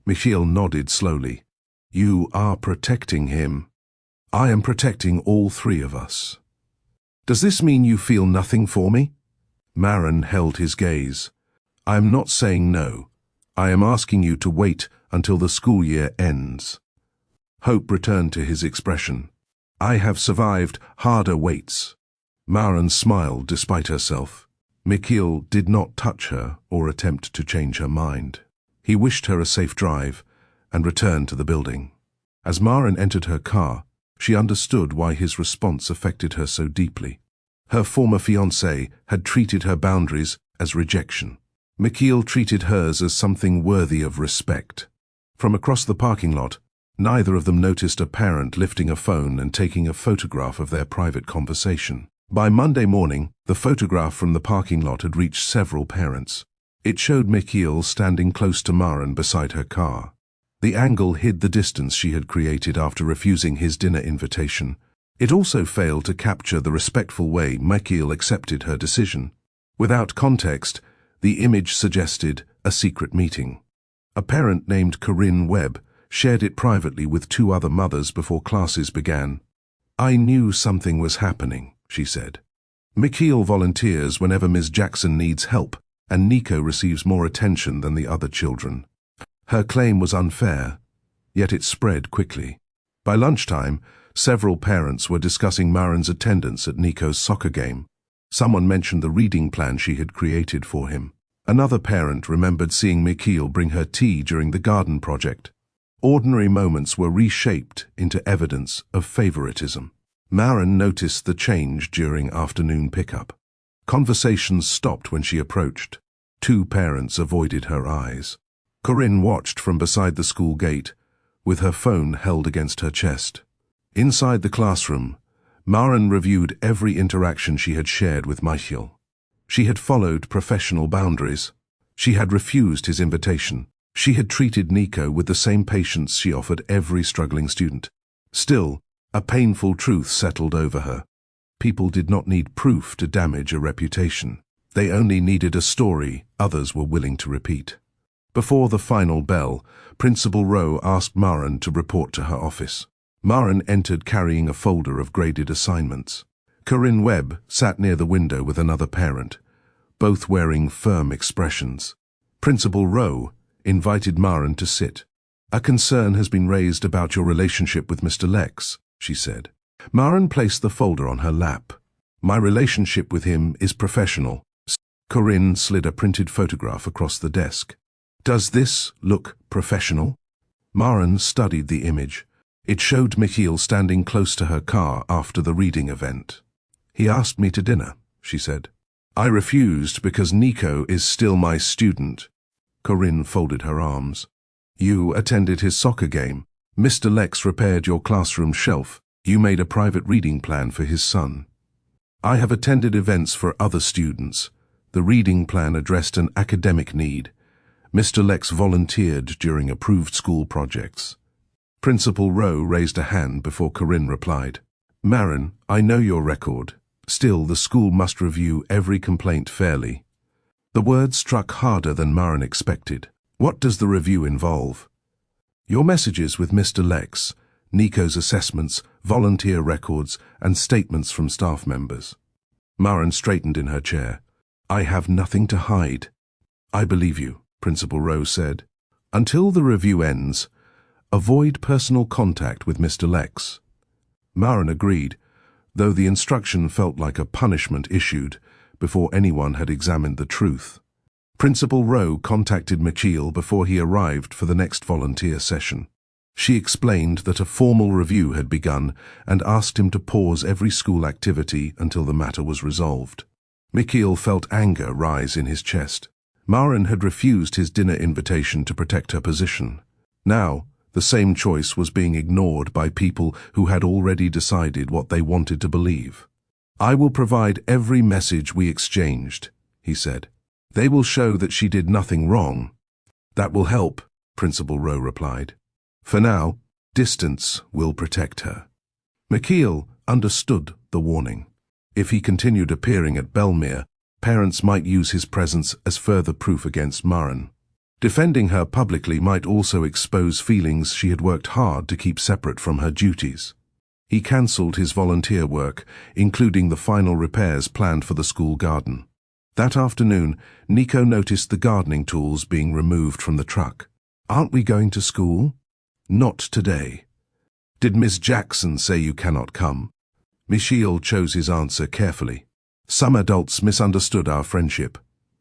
Mikhail nodded slowly. "You are protecting him. I am protecting all three of us." "Does this mean you feel nothing for me?" Maren held his gaze. "I am not saying no. I am asking you to wait until the school year ends." Hope returned to his expression. "I have survived harder waits." Maren smiled despite herself. Mikhail did not touch her or attempt to change her mind. He wished her a safe drive and returned to the building. As Maren entered her car, she understood why his response affected her so deeply. Her former fiancé had treated her boundaries as rejection. Mikhail treated hers as something worthy of respect. From across the parking lot, neither of them noticed a parent lifting a phone and taking a photograph of their private conversation. By Monday morning, the photograph from the parking lot had reached several parents. It showed Mikhail standing close to Maren beside her car. The angle hid the distance she had created after refusing his dinner invitation. It also failed to capture the respectful way Mikhail accepted her decision. Without context, the image suggested a secret meeting. A parent named Corinne Webb shared it privately with two other mothers before classes began. "I knew something was happening," she said. "Mikhail volunteers whenever Ms. Jackson needs help, and Nico receives more attention than the other children." Her claim was unfair, yet it spread quickly. By lunchtime, several parents were discussing Maren's attendance at Nico's soccer game. Someone mentioned the reading plan she had created for him. Another parent remembered seeing Mikhail bring her tea during the garden project. Ordinary moments were reshaped into evidence of favoritism. Maren noticed the change during afternoon pickup. Conversations stopped when she approached. Two parents avoided her eyes. Corinne watched from beside the school gate, with her phone held against her chest. Inside the classroom, Maren reviewed every interaction she had shared with Mikhail. She had followed professional boundaries. She had refused his invitation, She had treated Nico with the same patience she offered every struggling student. Still, a painful truth settled over her. People did not need proof to damage a reputation. They only needed a story others were willing to repeat. Before the final bell, Principal Rowe asked Maren to report to her office. Maren entered carrying a folder of graded assignments. Corinne Webb sat near the window with another parent, both wearing firm expressions. Principal Rowe invited Maren to sit. "A concern has been raised about your relationship with Mr. Lex," she said. Maren placed the folder on her lap. "My relationship with him is professional." Corinne slid a printed photograph across the desk. "Does this look professional?" Maren studied the image. It showed Michiel standing close to her car after the reading event. "He asked me to dinner," she said. "I refused because Nico is still my student." Corinne folded her arms. "You attended his soccer game. Mr. Lex repaired your classroom shelf. You made a private reading plan for his son. I have attended events for other students. The reading plan addressed an academic need. Mr. Lex volunteered during approved school projects." Principal Rowe raised a hand before Corinne replied. "Maren, I know your record. Still, the school must review every complaint fairly." The words struck harder than Maren expected. "What does the review involve?" "Your messages with Mr. Lex, Nico's assessments, volunteer records, and statements from staff members." Maren straightened in her chair. "I have nothing to hide." "I believe you," Principal Rowe said. "Until the review ends, avoid personal contact with Mr. Lex." Maren agreed, though the instruction felt like a punishment issued before anyone had examined the truth. Principal Rowe contacted Michiel before he arrived for the next volunteer session. She explained that a formal review had begun and asked him to pause every school activity until the matter was resolved. Michiel felt anger rise in his chest. Maren had refused his dinner invitation to protect her position. Now, the same choice was being ignored by people who had already decided what they wanted to believe. "I will provide every message we exchanged," he said. "They will show that she did nothing wrong." "That will help," Principal Rowe replied. "For now, distance will protect her." Michiel understood the warning. If he continued appearing at Belmere, parents might use his presence as further proof against Maren. Defending her publicly might also expose feelings she had worked hard to keep separate from her duties. He cancelled his volunteer work, including the final repairs planned for the school garden. That afternoon, Nico noticed the gardening tools being removed from the truck. "Aren't we going to school?" "Not today." "Did Miss Jackson say you cannot come?" Michiel chose his answer carefully. "Some adults misunderstood our friendship.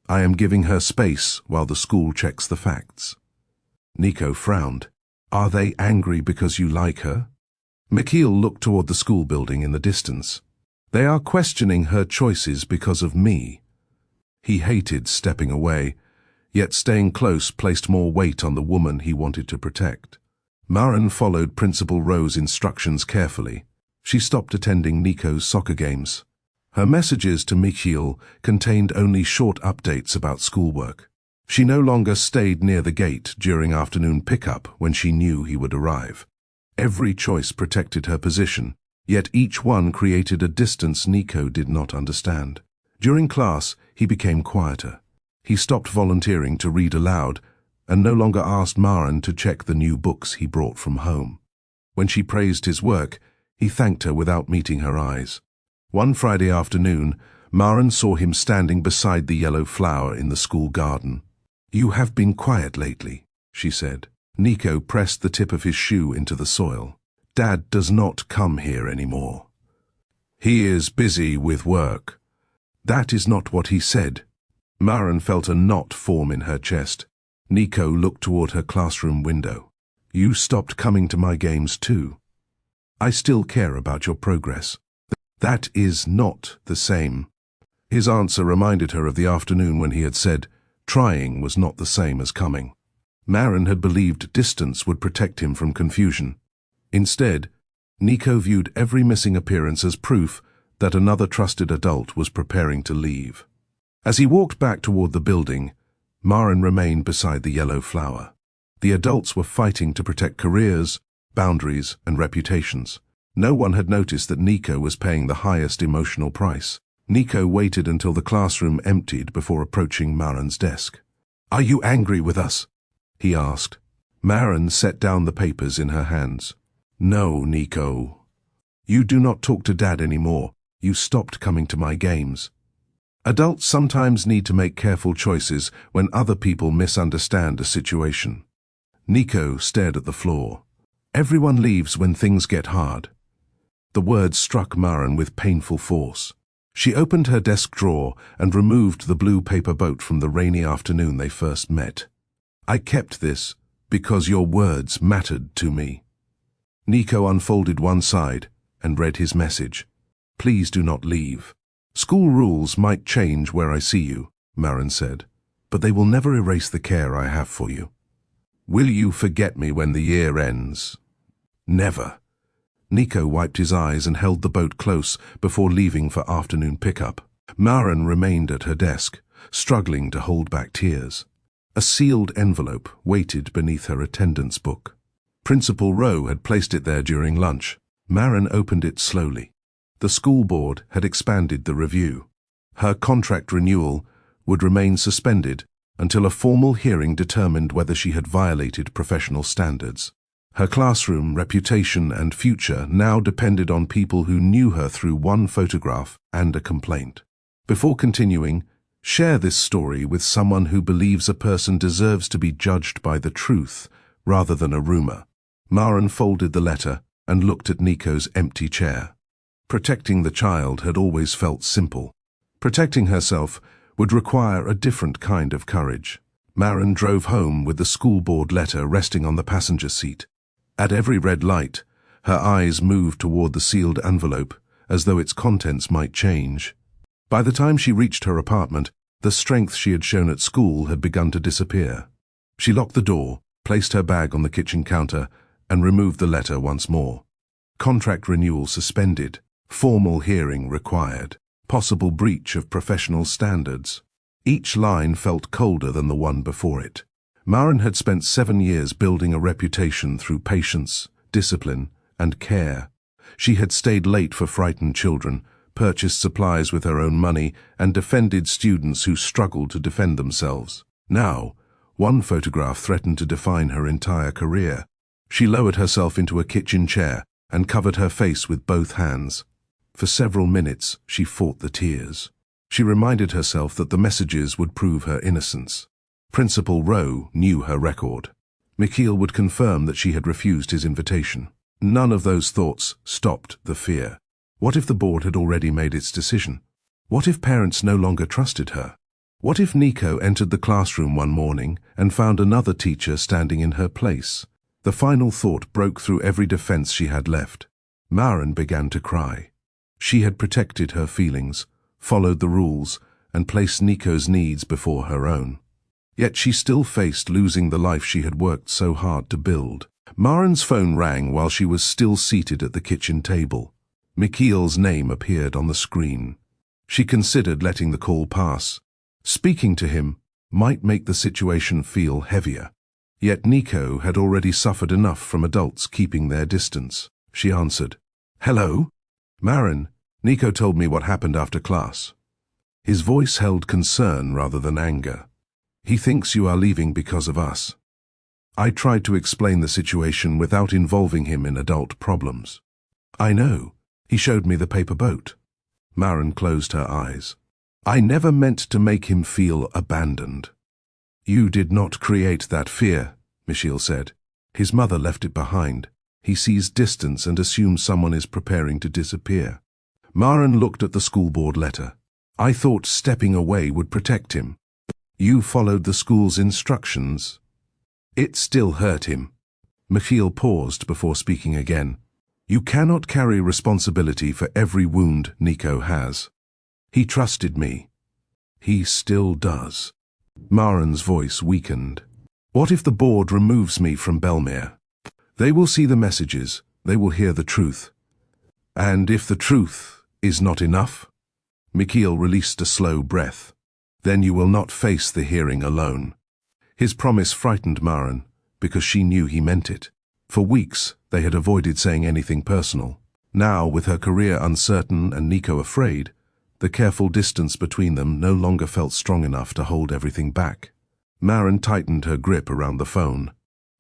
I am giving her space while the school checks the facts." Nico frowned. "Are they angry because you like her?" Michiel looked toward the school building in the distance. "They are questioning her choices because of me." He hated stepping away, yet staying close placed more weight on the woman he wanted to protect. Maren followed Principal Rowe's instructions carefully. She stopped attending Nico's soccer games. Her messages to Michiel contained only short updates about schoolwork. She no longer stayed near the gate during afternoon pickup when she knew he would arrive. Every choice protected her position, yet each one created a distance Nico did not understand. During class, he became quieter. He stopped volunteering to read aloud and no longer asked Maren to check the new books he brought from home. When she praised his work, he thanked her without meeting her eyes. One Friday afternoon, Maren saw him standing beside the yellow flower in the school garden. "You have been quiet lately," she said. Nico pressed the tip of his shoe into the soil. "Dad does not come here anymore." "He is busy with work." "That is not what he said." Maren felt a knot form in her chest. Nico looked toward her classroom window. "You stopped coming to my games too." "I still care about your progress." "That is not the same." His answer reminded her of the afternoon when he had said, trying was not the same as coming. Maren had believed distance would protect him from confusion. Instead, Nico viewed every missing appearance as proof that another trusted adult was preparing to leave. As he walked back toward the building, Maren remained beside the yellow flower. The adults were fighting to protect careers, boundaries, and reputations. No one had noticed that Nico was paying the highest emotional price. Nico waited until the classroom emptied before approaching Maren's desk. "Are you angry with us?" he asked. Maren set down the papers in her hands. "No, Nico. You do not talk to Dad anymore. You stopped coming to my games." Adults sometimes need to make careful choices when other people misunderstand a situation. Nico stared at the floor. "Everyone leaves when things get hard." The words struck Maren with painful force. She opened her desk drawer and removed the blue paper boat from the rainy afternoon they first met. "I kept this because your words mattered to me." Nico unfolded one side and read his message. "Please do not leave. School rules might change where I see you," Maren said, "but they will never erase the care I have for you. Will you forget me when the year ends?" "Never." Nico wiped his eyes and held the boat close before leaving for afternoon pickup. Maren remained at her desk, struggling to hold back tears. A sealed envelope waited beneath her attendance book. Principal Rowe had placed it there during lunch. Maren opened it slowly. The school board had expanded the review. Her contract renewal would remain suspended until a formal hearing determined whether she had violated professional standards. Her classroom, reputation, and future now depended on people who knew her through one photograph and a complaint. Before continuing, share this story with someone who believes a person deserves to be judged by the truth rather than a rumor. Maren folded the letter and looked at Nico's empty chair. Protecting the child had always felt simple. Protecting herself would require a different kind of courage. Maren drove home with the school board letter resting on the passenger seat. At every red light, her eyes moved toward the sealed envelope, as though its contents might change. By the time she reached her apartment, the strength she had shown at school had begun to disappear. She locked the door, placed her bag on the kitchen counter, and removed the letter once more. Contract renewal suspended. Formal hearing required. Possible breach of professional standards. Each line felt colder than the one before it. Maren had spent 7 years building a reputation through patience, discipline, and care. She had stayed late for frightened children, purchased supplies with her own money, and defended students who struggled to defend themselves. Now, one photograph threatened to define her entire career. She lowered herself into a kitchen chair and covered her face with both hands. For several minutes, she fought the tears. She reminded herself that the messages would prove her innocence. Principal Rowe knew her record. Mikhail would confirm that she had refused his invitation. None of those thoughts stopped the fear. What if the board had already made its decision? What if parents no longer trusted her? What if Nico entered the classroom one morning and found another teacher standing in her place? The final thought broke through every defense she had left. Maren began to cry. She had protected her feelings, followed the rules, and placed Nico's needs before her own. Yet she still faced losing the life she had worked so hard to build. Maren's phone rang while she was still seated at the kitchen table. Mikhail's name appeared on the screen. She considered letting the call pass. Speaking to him might make the situation feel heavier. Yet Nico had already suffered enough from adults keeping their distance. She answered, "Hello? Maren, Nico told me what happened after class." His voice held concern rather than anger. "He thinks you are leaving because of us." I tried to explain the situation without involving him in adult problems. "I know. He showed me the paper boat." Maren closed her eyes. "I never meant to make him feel abandoned." "You did not create that fear," Michiel said. "His mother left it behind. He sees distance and assumes someone is preparing to disappear." Maren looked at the school board letter. "I thought stepping away would protect him. You followed the school's instructions." It still hurt him. Michiel paused before speaking again. "You cannot carry responsibility for every wound Nico has. He trusted me. He still does." Maren's voice weakened. "What if the board removes me from Belmere? They will see the messages, they will hear the truth. And if the truth is not enough?" Michiel released a slow breath. "Then you will not face the hearing alone." His promise frightened Maren, because she knew he meant it. For weeks, they had avoided saying anything personal. Now, with her career uncertain and Nico afraid, the careful distance between them no longer felt strong enough to hold everything back. Maren tightened her grip around the phone.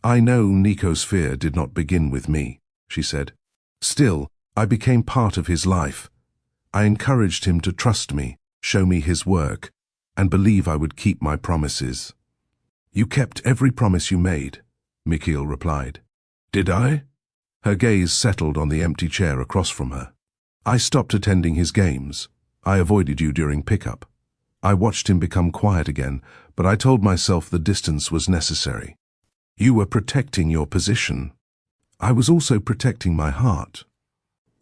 "I know Nico's fear did not begin with me," she said. "Still, I became part of his life. I encouraged him to trust me, show me his work, and believe I would keep my promises." "You kept every promise you made," Mikhail replied. "Did I?" Her gaze settled on the empty chair across from her. "I stopped attending his games. I avoided you during pickup. I watched him become quiet again, but I told myself the distance was necessary. You were protecting your position. I was also protecting my heart."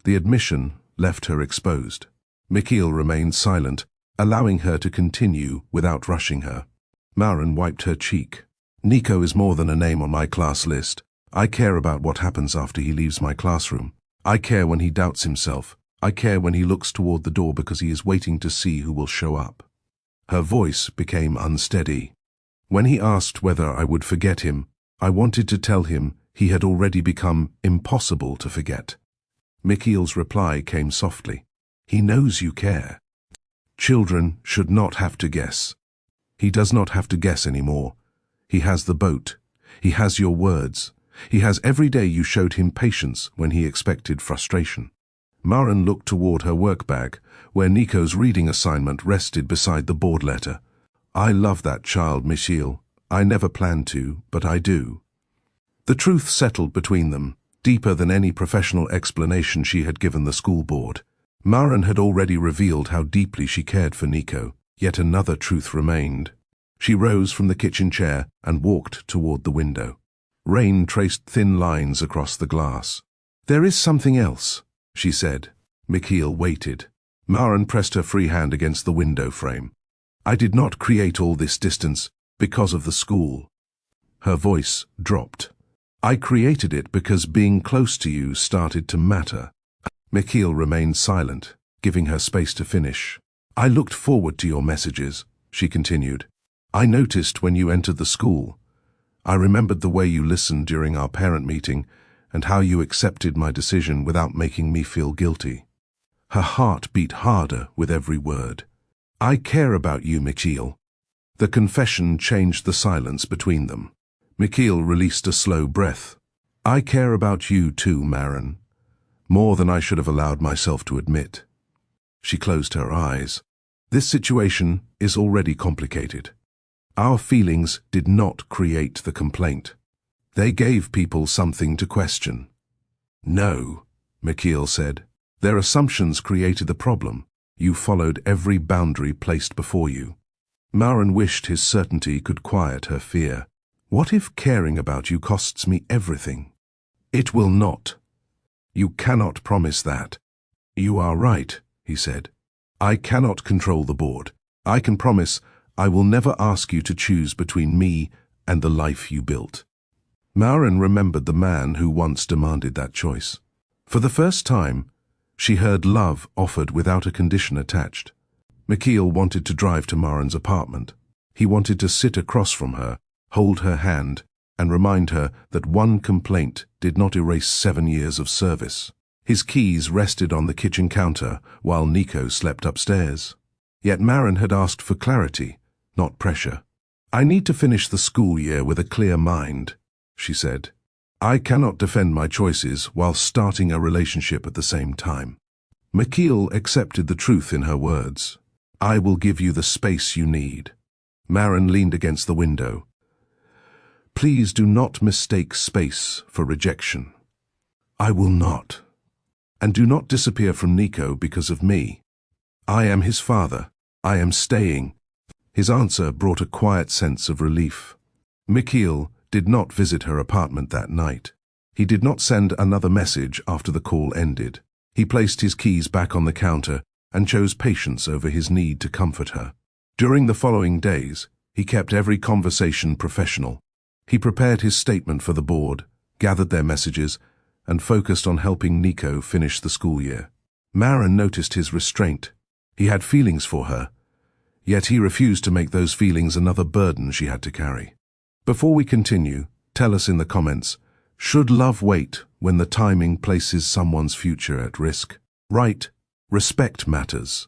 The admission left her exposed. Mikhail remained silent, allowing her to continue without rushing her. Maren wiped her cheek. "Nico is more than a name on my class list. I care about what happens after he leaves my classroom. I care when he doubts himself. I care when he looks toward the door because he is waiting to see who will show up." Her voice became unsteady. "When he asked whether I would forget him, I wanted to tell him he had already become impossible to forget." Mikhail's reply came softly. "He knows you care. Children should not have to guess. He does not have to guess anymore. He has the boat. He has your words. He has every day you showed him patience when he expected frustration." Maren looked toward her work bag, where Nico's reading assignment rested beside the board letter. "I love that child, Mikhail. I never planned to, but I do." The truth settled between them, deeper than any professional explanation she had given the school board. Maren had already revealed how deeply she cared for Nico, yet another truth remained. She rose from the kitchen chair and walked toward the window. Rain traced thin lines across the glass. "There is something else," she said. Mikhail waited. Maren pressed her free hand against the window frame. "I did not create all this distance because of the school." Her voice dropped. "I created it because being close to you started to matter." Mikhail remained silent, giving her space to finish. "I looked forward to your messages," she continued. "I noticed when you entered the school. I remembered the way you listened during our parent meeting and how you accepted my decision without making me feel guilty." Her heart beat harder with every word. "I care about you, Mikhail." The confession changed the silence between them. Mikhail released a slow breath. "I care about you too, Maren. More than I should have allowed myself to admit." She closed her eyes. "This situation is already complicated. Our feelings did not create the complaint. They gave people something to question." "No," Mikhail said. "Their assumptions created the problem. You followed every boundary placed before you." Maren wished his certainty could quiet her fear. "What if caring about you costs me everything?" "It will not." "You cannot promise that." "You are right," he said. "I cannot control the board. I can promise I will never ask you to choose between me and the life you built." Maren remembered the man who once demanded that choice. For the first time, she heard love offered without a condition attached. Mikhail wanted to drive to Maren's apartment. He wanted to sit across from her, hold her hand, and remind her that one complaint did not erase 7 years of service. His keys rested on the kitchen counter while Nico slept upstairs. Yet Maren had asked for clarity, not pressure. "I need to finish the school year with a clear mind," she said. "I cannot defend my choices while starting a relationship at the same time." Mikhail accepted the truth in her words. "I will give you the space you need." Maren leaned against the window. "Please do not mistake space for rejection." "I will not." "And do not disappear from Nico because of me." "I am his father. I am staying." His answer brought a quiet sense of relief. Mikhail did not visit her apartment that night. He did not send another message after the call ended. He placed his keys back on the counter and chose patience over his need to comfort her. During the following days, he kept every conversation professional. He prepared his statement for the board, gathered their messages, and focused on helping Nico finish the school year. Maren noticed his restraint. He had feelings for her, yet he refused to make those feelings another burden she had to carry. "Before we continue, Tell us in the comments, should love wait when the timing places someone's future at risk? Right, respect matters.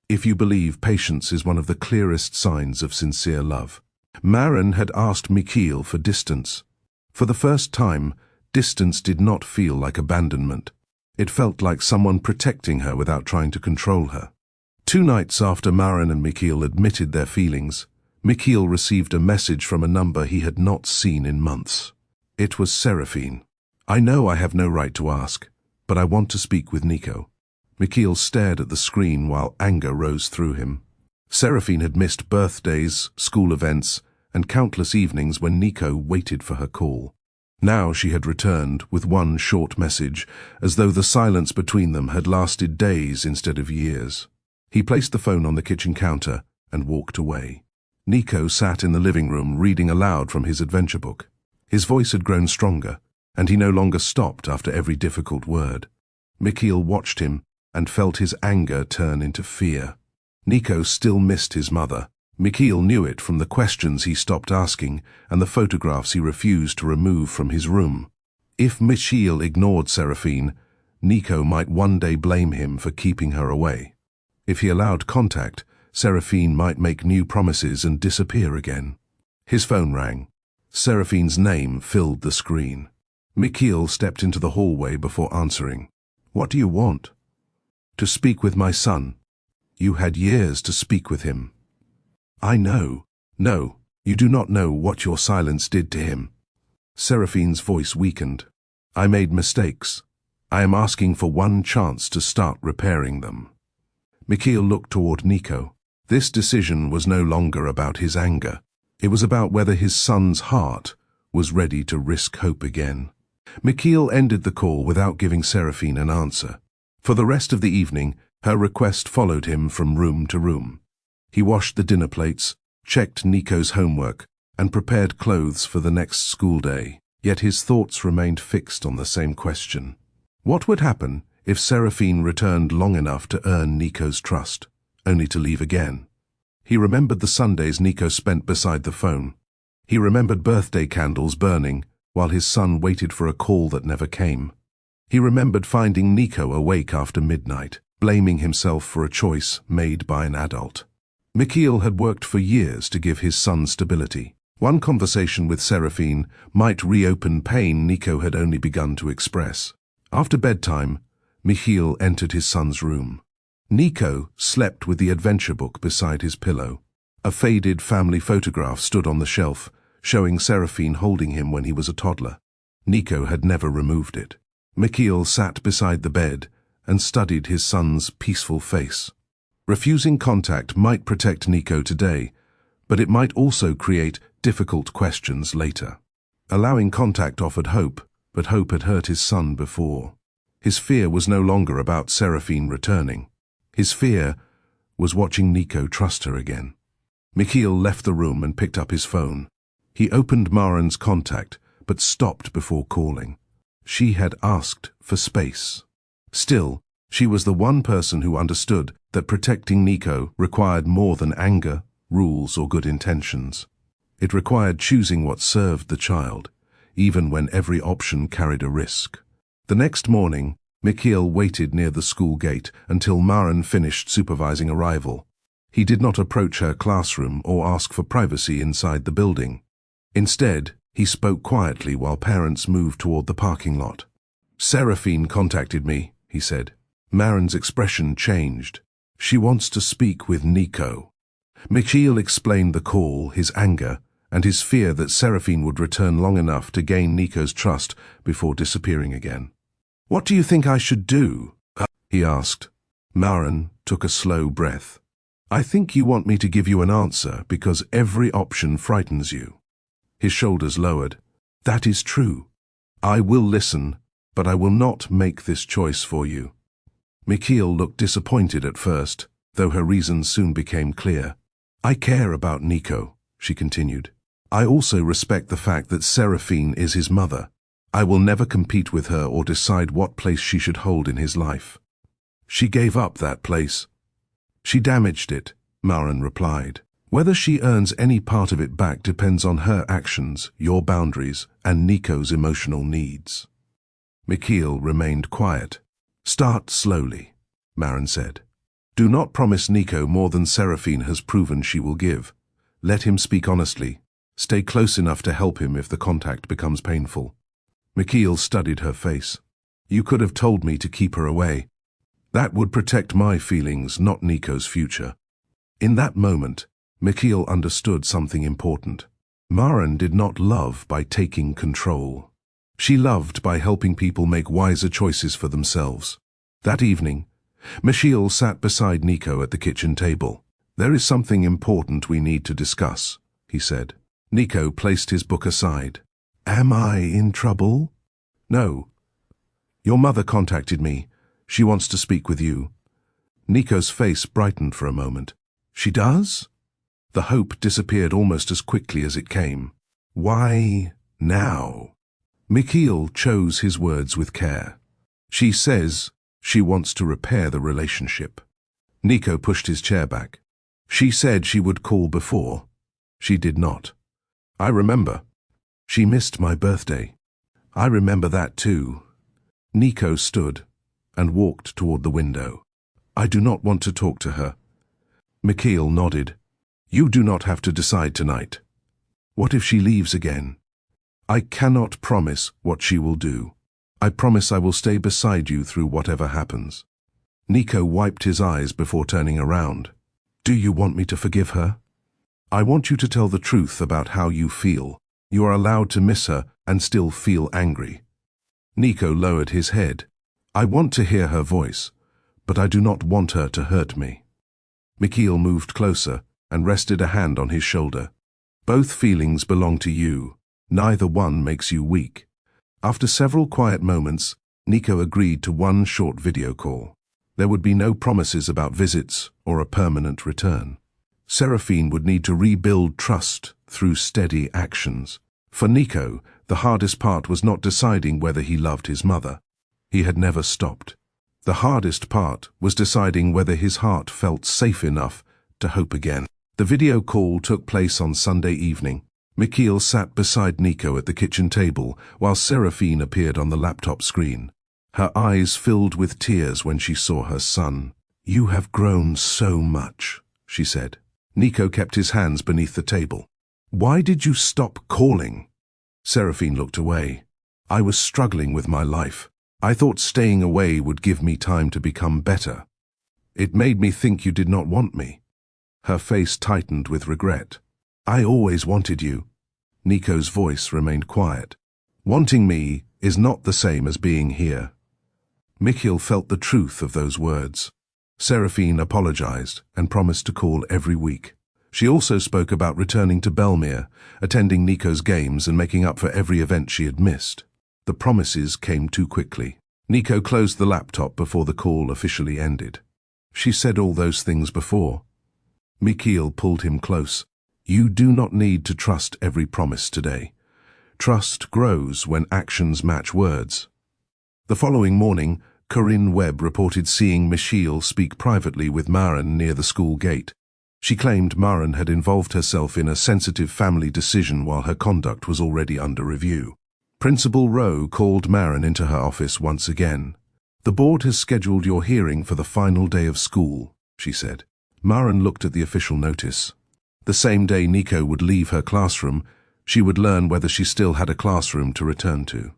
If you believe patience is one of the clearest signs of sincere love. Maren had asked Mikhail for distance. For the first time, distance did not feel like abandonment. It felt like someone protecting her without trying to control her. 2 nights after Maren and Mikhail admitted their feelings, Mikhail received a message from a number he had not seen in months. It was Seraphine. I know I have no right to ask, but I want to speak with Nico. Mikhail stared at the screen while anger rose through him. Seraphine had missed birthdays, school events, and countless evenings when Nico waited for her call. Now she had returned with one short message, as though the silence between them had lasted days instead of years. He placed the phone on the kitchen counter and walked away. Nico sat in the living room reading aloud from his adventure book. His voice had grown stronger, and he no longer stopped after every difficult word. Mikhail watched him and felt his anger turn into fear. Nico still missed his mother. Mikhail knew it from the questions he stopped asking and the photographs he refused to remove from his room. If Mikhail ignored Seraphine, Nico might one day blame him for keeping her away. If he allowed contact, Seraphine might make new promises and disappear again. His phone rang. Seraphine's name filled the screen. Mikhail stepped into the hallway before answering. What do you want? To speak with my son. You had years to speak with him. I know. No, you do not know what your silence did to him. Seraphine's voice weakened. I made mistakes. I am asking for one chance to start repairing them. Mikhail looked toward Nico. This decision was no longer about his anger. It was about whether his son's heart was ready to risk hope again. Mikhail ended the call without giving Seraphine an answer. For the rest of the evening, her request followed him from room to room. He washed the dinner plates, checked Nico's homework, and prepared clothes for the next school day. Yet his thoughts remained fixed on the same question. What would happen if Seraphine returned long enough to earn Nico's trust, only to leave again? He remembered the Sundays Nico spent beside the phone. He remembered birthday candles burning while his son waited for a call that never came. He remembered finding Nico awake after midnight, blaming himself for a choice made by an adult. Mikhail had worked for years to give his son stability. One conversation with Seraphine might reopen pain Nico had only begun to express. After bedtime, Mikhail entered his son's room. Nico slept with the adventure book beside his pillow. A faded family photograph stood on the shelf, showing Seraphine holding him when he was a toddler. Nico had never removed it. Mikhail sat beside the bed and studied his son's peaceful face. Refusing contact might protect Nico today, but it might also create difficult questions later. Allowing contact offered hope, but hope had hurt his son before. His fear was no longer about Seraphine returning. His fear was watching Nico trust her again. Mikhail left the room and picked up his phone. He opened Maren's contact, but stopped before calling. She had asked for space. Still, she was the one person who understood that protecting Nico required more than anger, rules, or good intentions. It required choosing what served the child, even when every option carried a risk. The next morning, Mikhail waited near the school gate until Maren finished supervising arrival. He did not approach her classroom or ask for privacy inside the building. Instead, he spoke quietly while parents moved toward the parking lot. Seraphine contacted me, he said. Maren's expression changed. She wants to speak with Nico. Mikhail explained the call, his anger, and his fear that Seraphine would return long enough to gain Nico's trust before disappearing again. What do you think I should do? He asked. Maren took a slow breath. I think you want me to give you an answer because every option frightens you. His shoulders lowered. That is true. I will listen, but I will not make this choice for you. Mikhail looked disappointed at first, though her reasons soon became clear. I care about Nico, she continued. I also respect the fact that Seraphine is his mother. I will never compete with her or decide what place she should hold in his life. She gave up that place. She damaged it, Maren replied. Whether she earns any part of it back depends on her actions, your boundaries, and Nico's emotional needs. Mikhail remained quiet. Start slowly, Maren said. Do not promise Nico more than Seraphine has proven she will give. Let him speak honestly. Stay close enough to help him if the contact becomes painful. Mikhail studied her face. You could have told me to keep her away. That would protect my feelings, not Nico's future. In that moment, Mikhail understood something important. Maren did not love by taking control. She loved by helping people make wiser choices for themselves. That evening, Mikhail sat beside Nico at the kitchen table. There is something important we need to discuss, he said. Nico placed his book aside. Am I in trouble? No. Your mother contacted me. She wants to speak with you. Nico's face brightened for a moment. She does? The hope disappeared almost as quickly as it came. Why now? Mikhail chose his words with care. She says she wants to repair the relationship. Nico pushed his chair back. She said she would call before. She did not. I remember. She missed my birthday. I remember that too. Nico stood and walked toward the window. I do not want to talk to her. Mikhail nodded. You do not have to decide tonight. What if she leaves again? I cannot promise what she will do. I promise I will stay beside you through whatever happens. Nico wiped his eyes before turning around. Do you want me to forgive her? I want you to tell the truth about how you feel. You are allowed to miss her and still feel angry. Nico lowered his head. I want to hear her voice, but I do not want her to hurt me. Mikhail moved closer and rested a hand on his shoulder. Both feelings belong to you. Neither one makes you weak. After several quiet moments, Nico agreed to one short video call. There would be no promises about visits or a permanent return. Seraphine would need to rebuild trust through steady actions. For Nico, the hardest part was not deciding whether he loved his mother. He had never stopped. The hardest part was deciding whether his heart felt safe enough to hope again. The video call took place on Sunday evening. Mikhail sat beside Nico at the kitchen table while Seraphine appeared on the laptop screen. Her eyes filled with tears when she saw her son. You have grown so much, she said. Nico kept his hands beneath the table. Why did you stop calling? Seraphine looked away. I was struggling with my life. I thought staying away would give me time to become better. It made me think you did not want me. Her face tightened with regret. I always wanted you. Nico's voice remained quiet. Wanting me is not the same as being here. Mikhail felt the truth of those words. Seraphine apologized and promised to call every week. She also spoke about returning to Belmere, attending Nico's games and making up for every event she had missed. The promises came too quickly. Nico closed the laptop before the call officially ended. She said all those things before. Mikhail pulled him close. You do not need to trust every promise today. Trust grows when actions match words. The following morning, Corinne Webb reported seeing Mikhail speak privately with Maren near the school gate. She claimed Maren had involved herself in a sensitive family decision while her conduct was already under review. Principal Rowe called Maren into her office once again. The board has scheduled your hearing for the final day of school, she said. Maren looked at the official notice. The same day Nico would leave her classroom, she would learn whether she still had a classroom to return to.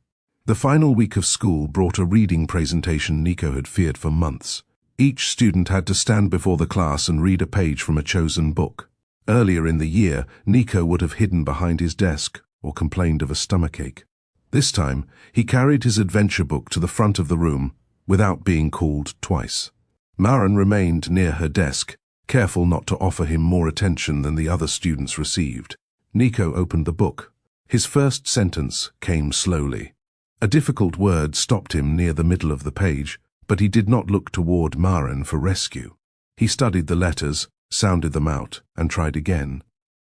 The final week of school brought a reading presentation Nico had feared for months. Each student had to stand before the class and read a page from a chosen book. Earlier in the year, Nico would have hidden behind his desk or complained of a stomachache. This time, he carried his adventure book to the front of the room without being called twice. Maren remained near her desk, careful not to offer him more attention than the other students received. Nico opened the book. His first sentence came slowly. A difficult word stopped him near the middle of the page, but he did not look toward Maren for rescue. He studied the letters, sounded them out, and tried again.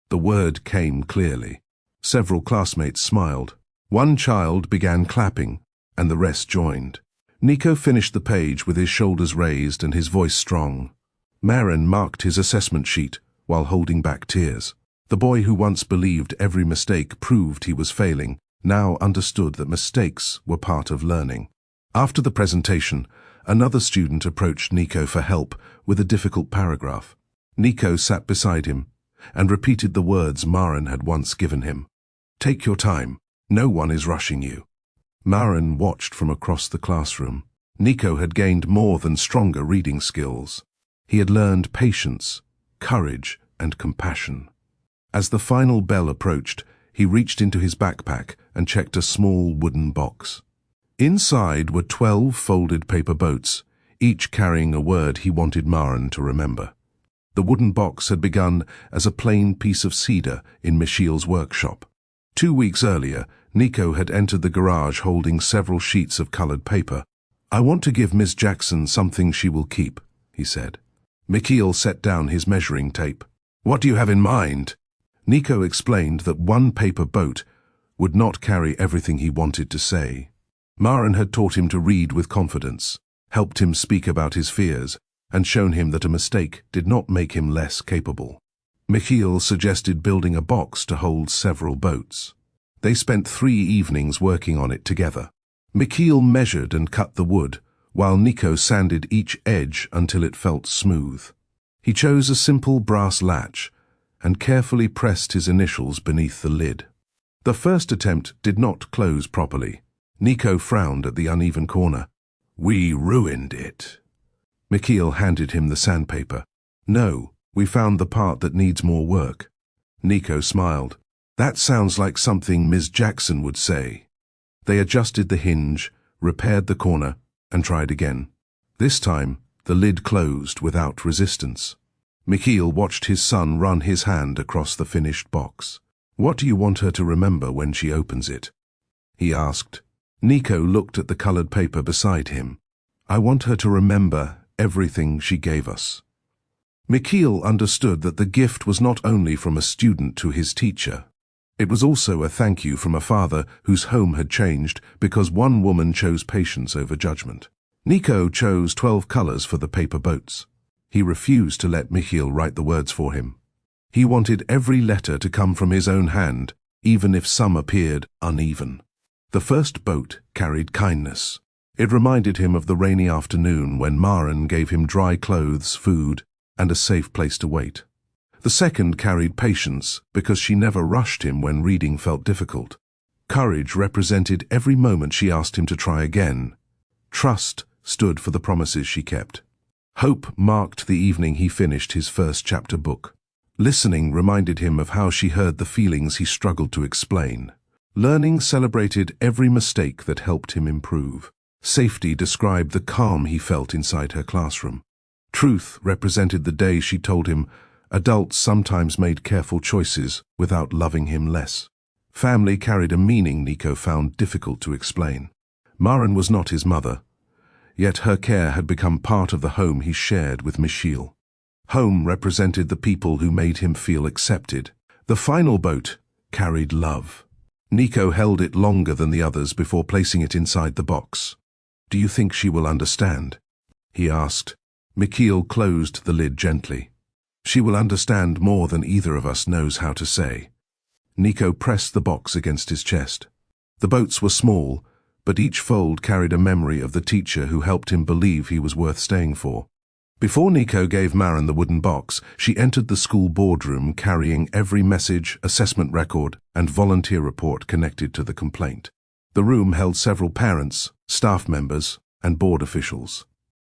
The word came clearly. Several classmates smiled. One child began clapping, and the rest joined. Nico finished the page with his shoulders raised and his voice strong. Maren marked his assessment sheet, while holding back tears. The boy who once believed every mistake proved he was failing now understood that mistakes were part of learning. After the presentation, another student approached Nico for help with a difficult paragraph. Nico sat beside him and repeated the words Maren had once given him. "Take your time. No one is rushing you." Maren watched from across the classroom. Nico had gained more than stronger reading skills. He had learned patience, courage, and compassion. As the final bell approached, he reached into his backpack and checked a small wooden box. Inside were 12 folded paper boats, each carrying a word he wanted Maren to remember. The wooden box had begun as a plain piece of cedar in Michiel's workshop. 2 weeks earlier, Nico had entered the garage holding several sheets of colored paper. "I want to give Miss Jackson something she will keep," he said. Michiel set down his measuring tape. "What do you have in mind?" Nico explained that one paper boat would not carry everything he wanted to say. Maren had taught him to read with confidence, helped him speak about his fears, and shown him that a mistake did not make him less capable. Michiel suggested building a box to hold several boats. They spent 3 evenings working on it together. Michiel measured and cut the wood, while Nico sanded each edge until it felt smooth. He chose a simple brass latch and carefully pressed his initials beneath the lid. The first attempt did not close properly. Nico frowned at the uneven corner. "We ruined it." Michiel handed him the sandpaper. "No, we found the part that needs more work." Nico smiled. "That sounds like something Ms. Jackson would say." They adjusted the hinge, repaired the corner, and tried again. This time, the lid closed without resistance. Michiel watched his son run his hand across the finished box. "What do you want her to remember when she opens it?" he asked. Nico looked at the colored paper beside him. "I want her to remember everything she gave us." Michiel understood that the gift was not only from a student to his teacher. It was also a thank you from a father whose home had changed because one woman chose patience over judgment. Nico chose 12 colors for the paper boats. He refused to let Michiel write the words for him. He wanted every letter to come from his own hand, even if some appeared uneven. The first boat carried kindness. It reminded him of the rainy afternoon when Maren gave him dry clothes, food, and a safe place to wait. The second carried patience because she never rushed him when reading felt difficult. Courage represented every moment she asked him to try again. Trust stood for the promises she kept. Hope marked the evening he finished his first chapter book. Listening reminded him of how she heard the feelings he struggled to explain. Learning celebrated every mistake that helped him improve. Safety described the calm he felt inside her classroom. Truth represented the day she told him adults sometimes made careful choices without loving him less. Family carried a meaning Nico found difficult to explain. Maren was not his mother, yet her care had become part of the home he shared with Michiel. Home represented the people who made him feel accepted. The final boat carried love. Nico held it longer than the others before placing it inside the box. "Do you think she will understand?" he asked. Michiel closed the lid gently. "She will understand more than either of us knows how to say." Nico pressed the box against his chest. The boats were small, but each fold carried a memory of the teacher who helped him believe he was worth staying for. Before Nico gave Maren the wooden box, she entered the school boardroom carrying every message, assessment record, and volunteer report connected to the complaint. The room held several parents, staff members, and board officials.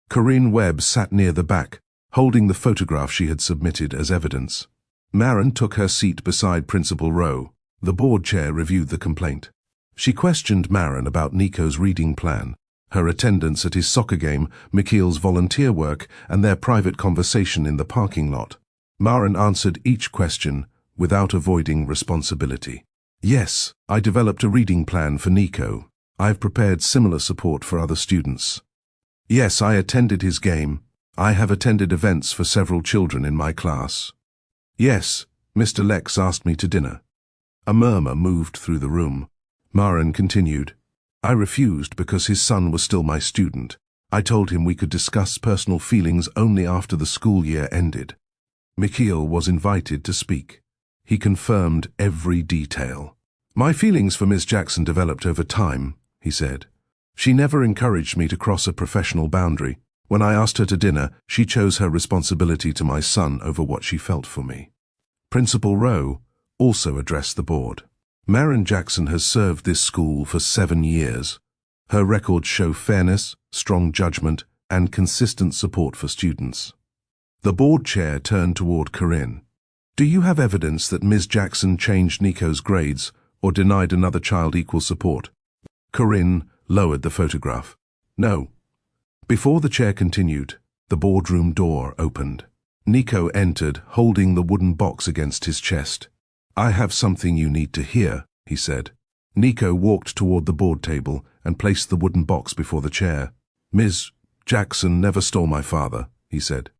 Corinne Webb sat near the back, holding the photograph she had submitted as evidence. Maren took her seat beside Principal Rowe. The board chair reviewed the complaint. She questioned Maren about Nico's reading plan, her attendance at his soccer game, Michiel's volunteer work, and their private conversation in the parking lot. Maren answered each question without avoiding responsibility. "Yes, I developed a reading plan for Nico. I've prepared similar support for other students. Yes, I attended his game. I have attended events for several children in my class. Yes, Mr. Lex asked me to dinner." A murmur moved through the room. Maren continued. "I refused because his son was still my student. I told him we could discuss personal feelings only after the school year ended." Mikhail was invited to speak. He confirmed every detail. My feelings for Ms. Jackson developed over time, he said. She never encouraged me to cross a professional boundary. When I asked her to dinner, she chose her responsibility to my son over what she felt for me. Principal Rowe also addressed the board. Marin Jackson has served this school for 7 years. Her records show fairness, strong judgment, and consistent support for students. The board chair turned toward Corinne. Do you have evidence that Ms. Jackson changed Nico's grades or denied another child equal support? Corinne lowered the photograph. No. Before the chair continued, the boardroom door opened. Nico entered, holding the wooden box against his chest. I have something you need to hear, he said. Nico walked toward the board table and placed the wooden box before the chair. Ms. Jackson never stole my father, he said.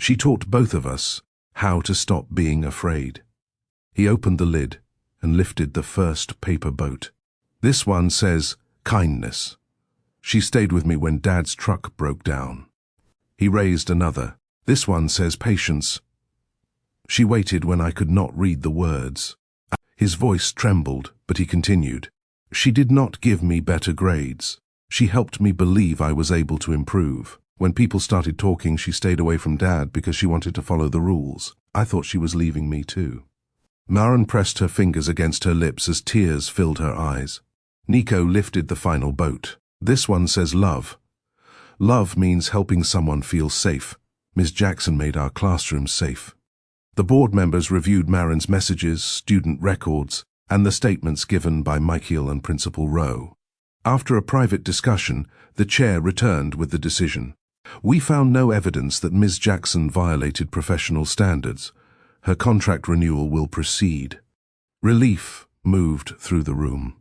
She taught both of us how to stop being afraid. He opened the lid and lifted the first paper boat. This one says, kindness. She stayed with me when Dad's truck broke down. He raised another. This one says patience. She waited when I could not read the words. His voice trembled, but he continued. She did not give me better grades. She helped me believe I was able to improve. When people started talking, she stayed away from Dad because she wanted to follow the rules. I thought she was leaving me too. Marin pressed her fingers against her lips as tears filled her eyes. Nico lifted the final boat. This one says love. Love means helping someone feel safe. Ms. Jackson made our classrooms safe. The board members reviewed Marin's messages, student records, and the statements given by Michael and Principal Rowe. After a private discussion, the chair returned with the decision. We found no evidence that Ms. Jackson violated professional standards. Her contract renewal will proceed. Relief moved through the room.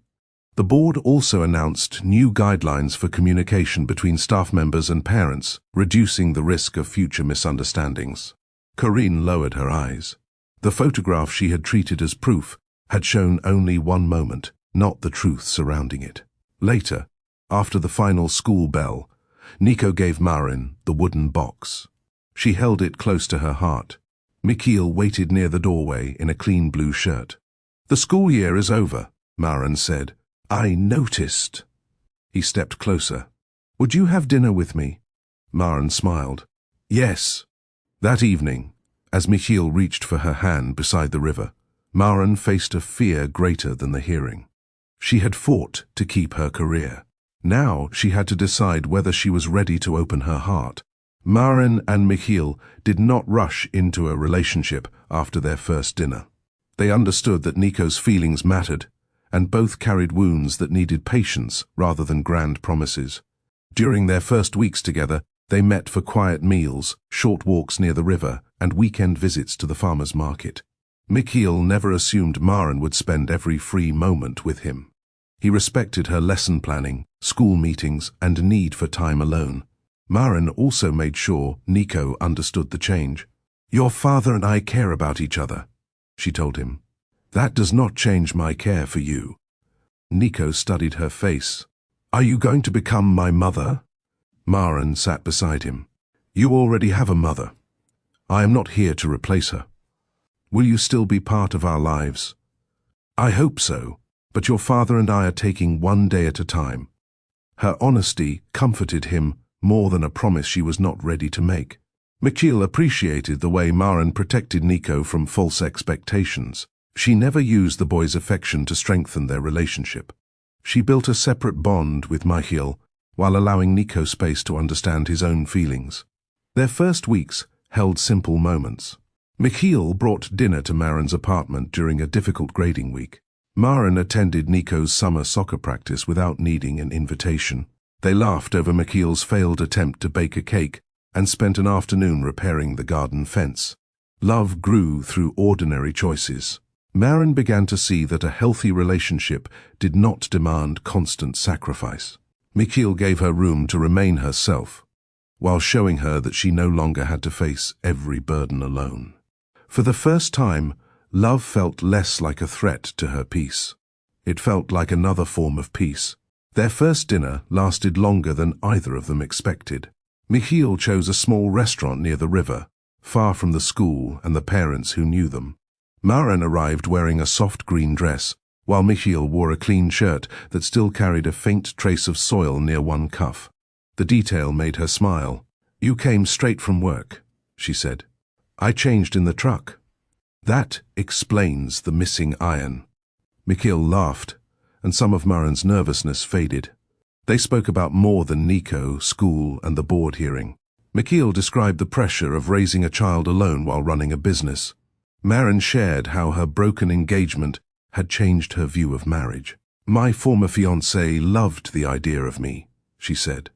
The board also announced new guidelines for communication between staff members and parents, reducing the risk of future misunderstandings. Corinne lowered her eyes. The photograph she had treated as proof had shown only one moment, not the truth surrounding it. Later, after the final school bell, Nico gave Marin the wooden box. She held it close to her heart. Mikhail waited near the doorway in a clean blue shirt. The school year is over, Marin said. I noticed. He stepped closer. Would you have dinner with me? Marin smiled. Yes. That evening, as Mikhail reached for her hand beside the river, Marin faced a fear greater than the hearing. She had fought to keep her career. Now she had to decide whether she was ready to open her heart. Marin and Mikhail did not rush into a relationship after their first dinner. They understood that Nico's feelings mattered, and both carried wounds that needed patience rather than grand promises. During their first weeks together, they met for quiet meals, short walks near the river, and weekend visits to the farmer's market. Mikhail never assumed Marin would spend every free moment with him. He respected her lesson planning, school meetings, and need for time alone. Marin also made sure Nico understood the change. Your father and I care about each other, she told him. That does not change my care for you. Nico studied her face. Are you going to become my mother? Marin sat beside him. You already have a mother. I am not here to replace her. Will you still be part of our lives? I hope so, but your father and I are taking one day at a time. Her honesty comforted him more than a promise she was not ready to make. Mikhail appreciated the way Marin protected Nico from false expectations. She never used the boy's affection to strengthen their relationship. She built a separate bond with Mikhail while allowing Nico space to understand his own feelings. Their first weeks held simple moments. Mikhail brought dinner to Marin's apartment during a difficult grading week. Marin attended Nico's summer soccer practice without needing an invitation. They laughed over Mikhail's failed attempt to bake a cake and spent an afternoon repairing the garden fence. Love grew through ordinary choices. Marin began to see that a healthy relationship did not demand constant sacrifice. Mikhail gave her room to remain herself, while showing her that she no longer had to face every burden alone. For the first time, love felt less like a threat to her peace. It felt like another form of peace. Their first dinner lasted longer than either of them expected. Mikhail chose a small restaurant near the river, far from the school and the parents who knew them. Maren arrived wearing a soft green dress, while Michiel wore a clean shirt that still carried a faint trace of soil near one cuff. The detail made her smile. "You came straight from work," she said. "I changed in the truck." "That explains the missing iron." Michiel laughed, and some of Maren's nervousness faded. They spoke about more than Nico, school, and the board hearing. Michiel described the pressure of raising a child alone while running a business. Maren shared how her broken engagement had changed her view of marriage. "My former fiancé loved the idea of me," she said.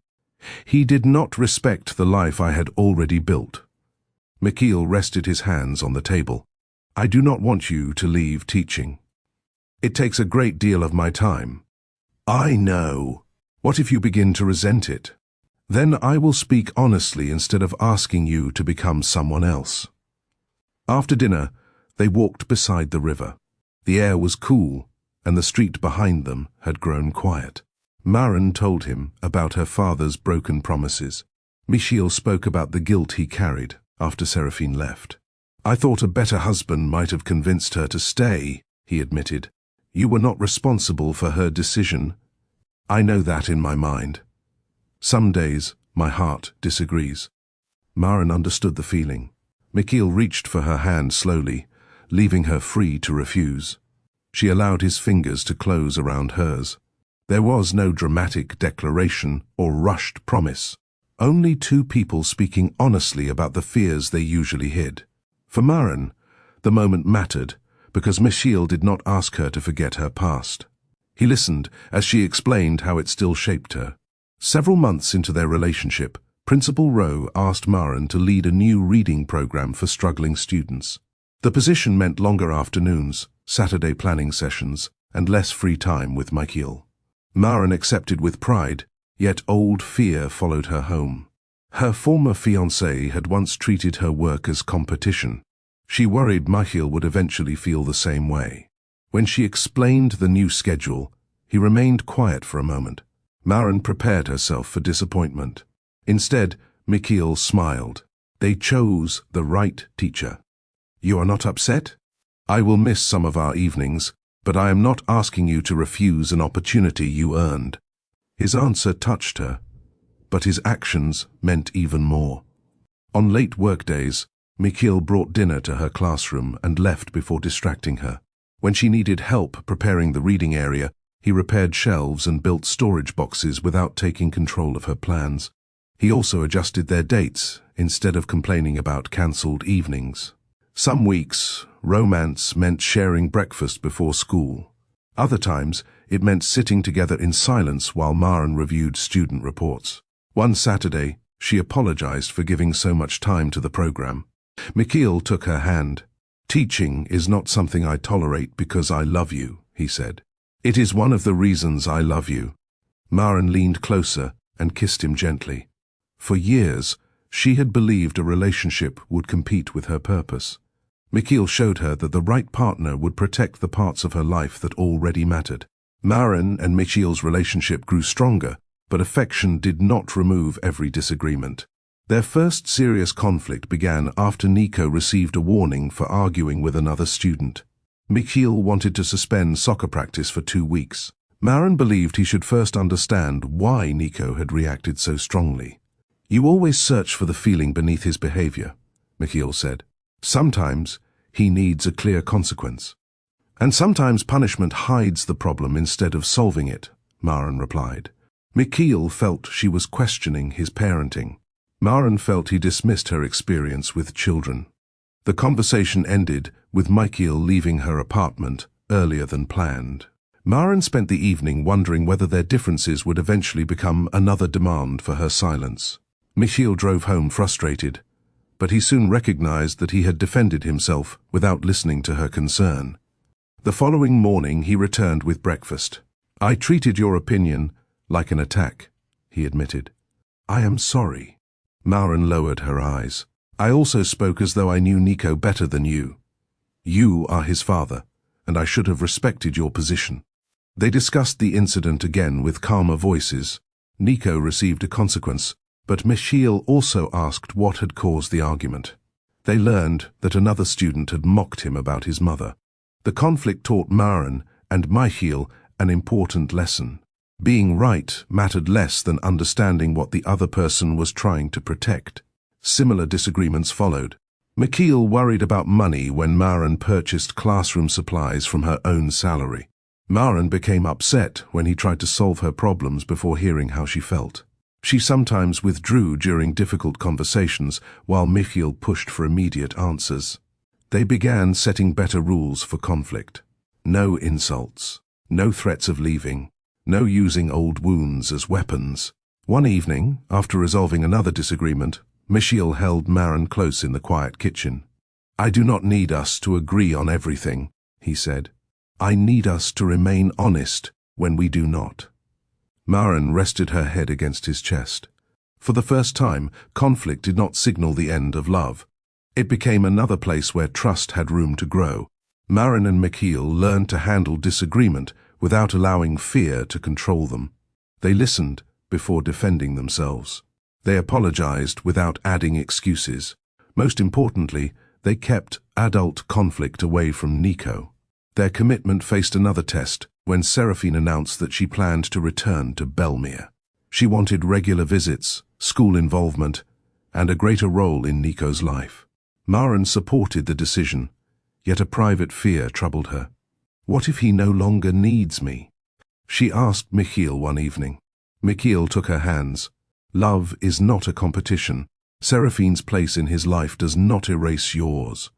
"He did not respect the life I had already built." Michiel rested his hands on the table. "I do not want you to leave teaching. It takes a great deal of my time." "I know. What if you begin to resent it? Then I will speak honestly instead of asking you to become someone else." After dinner, they walked beside the river. The air was cool, and the street behind them had grown quiet. Maren told him about her father's broken promises. Michiel spoke about the guilt he carried after Seraphine left. "I thought a better husband might have convinced her to stay," he admitted. "You were not responsible for her decision. I know that in my mind. Some days, my heart disagrees." Maren understood the feeling. Michiel reached for her hand slowly, leaving her free to refuse. She allowed his fingers to close around hers. There was no dramatic declaration or rushed promise, only two people speaking honestly about the fears they usually hid. For Maren, the moment mattered because Michiel did not ask her to forget her past. He listened as she explained how it still shaped her. Several months into their relationship, Principal Rowe asked Maren to lead a new reading program for struggling students. The position meant longer afternoons, Saturday planning sessions, and less free time with Michiel. Maren accepted with pride, yet old fear followed her home. Her former fiancé had once treated her work as competition. She worried Michiel would eventually feel the same way. When she explained the new schedule, he remained quiet for a moment. Maren prepared herself for disappointment. Instead, Michiel smiled. They chose the right teacher. "You are not upset? I will miss some of our evenings, but I am not asking you to refuse an opportunity you earned." His answer touched her, but his actions meant even more. On late workdays, Michiel brought dinner to her classroom and left before distracting her. When she needed help preparing the reading area, he repaired shelves and built storage boxes without taking control of her plans. He also adjusted their dates instead of complaining about cancelled evenings. Some weeks, romance meant sharing breakfast before school. Other times, it meant sitting together in silence while Maren reviewed student reports. One Saturday, she apologized for giving so much time to the program. Michiel took her hand. "Teaching is not something I tolerate because I love you," he said. "It is one of the reasons I love you." Maren leaned closer and kissed him gently. For years, she had believed a relationship would compete with her purpose. Michiel showed her that the right partner would protect the parts of her life that already mattered. Maren and Michiel's relationship grew stronger, but affection did not remove every disagreement. Their first serious conflict began after Nico received a warning for arguing with another student. Michiel wanted to suspend soccer practice for 2 weeks. Maren believed he should first understand why Nico had reacted so strongly. "You always search for the feeling beneath his behavior," Michiel said. "Sometimes he needs a clear consequence. And sometimes punishment hides the problem instead of solving it," Maren replied. Michiel felt she was questioning his parenting. Maren felt he dismissed her experience with children. The conversation ended with Michiel leaving her apartment earlier than planned. Maren spent the evening wondering whether their differences would eventually become another demand for her silence. Michiel drove home frustrated, but he soon recognized that he had defended himself without listening to her concern. The following morning he returned with breakfast. "I treated your opinion like an attack," he admitted. "I am sorry." Maren lowered her eyes. "I also spoke as though I knew Nico better than you. You are his father, and I should have respected your position." They discussed the incident again with calmer voices. Nico received a consequence, but Michiel also asked what had caused the argument. They learned that another student had mocked him about his mother. The conflict taught Maren and Michiel an important lesson. Being right mattered less than understanding what the other person was trying to protect. Similar disagreements followed. Michiel worried about money when Maren purchased classroom supplies from her own salary. Maren became upset when he tried to solve her problems before hearing how she felt. She sometimes withdrew during difficult conversations while Michiel pushed for immediate answers. They began setting better rules for conflict. No insults, no threats of leaving, no using old wounds as weapons. One evening, after resolving another disagreement, Michiel held Maren close in the quiet kitchen. "I do not need us to agree on everything," he said. "I need us to remain honest when we do not." Maren rested her head against his chest. For the first time, conflict did not signal the end of love. It became another place where trust had room to grow. Maren and Michiel learned to handle disagreement without allowing fear to control them. They listened before defending themselves. They apologized without adding excuses. Most importantly, they kept adult conflict away from Nico. Their commitment faced another test when Seraphine announced that she planned to return to Belmere. She wanted regular visits, school involvement, and a greater role in Nico's life. Maren supported the decision, yet a private fear troubled her. What if he no longer needs me? She asked Michiel one evening. Michiel took her hands. Love is not a competition. Seraphine's place in his life does not erase yours.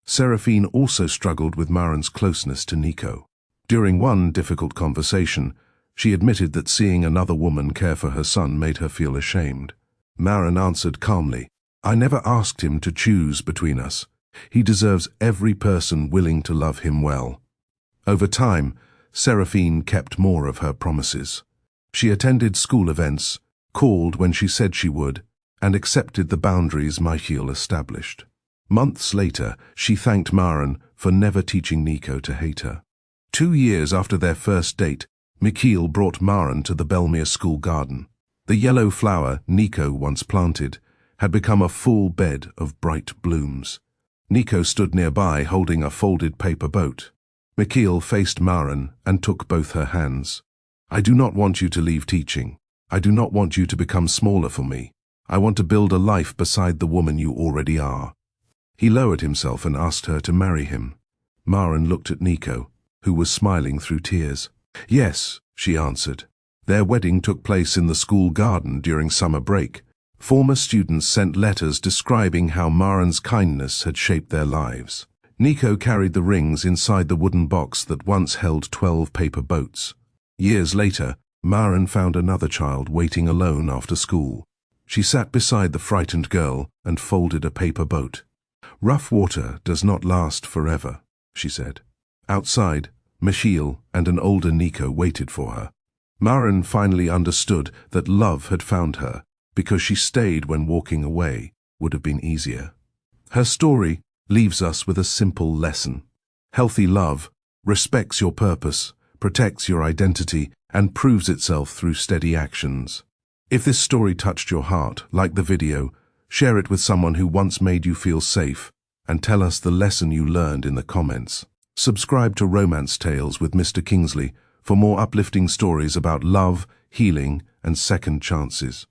Seraphine also struggled with Maren's closeness to Nico. During one difficult conversation, she admitted that seeing another woman care for her son made her feel ashamed. Maren answered calmly, "I never asked him to choose between us. He deserves every person willing to love him well." Over time, Seraphine kept more of her promises. She attended school events, called when she said she would, and accepted the boundaries Michiel established. Months later, she thanked Maren for never teaching Nico to hate her. 2 years after their first date, Michiel brought Maren to the Belmere school garden. The yellow flower Nico once planted had become a full bed of bright blooms. Nico stood nearby holding a folded paper boat. Michiel faced Maren and took both her hands. "I do not want you to leave teaching. I do not want you to become smaller for me. I want to build a life beside the woman you already are." He lowered himself and asked her to marry him. Maren looked at Nico, who was smiling through tears. "Yes," she answered. Their wedding took place in the school garden during summer break. Former students sent letters describing how Maren's kindness had shaped their lives. Nico carried the rings inside the wooden box that once held 12 paper boats. Years later, Maren found another child waiting alone after school. She sat beside the frightened girl and folded a paper boat. "Rough water does not last forever," she said. Outside, Michiel and an older Nico waited for her. Maren finally understood that love had found her because she stayed when walking away would have been easier. Her story leaves us with a simple lesson. Healthy love respects your purpose, protects your identity, and proves itself through steady actions. If this story touched your heart, like the video, share it with someone who once made you feel safe, and tell us the lesson you learned in the comments. Subscribe to Romance Tales with Mr. Kingsley for more uplifting stories about love, healing, and second chances.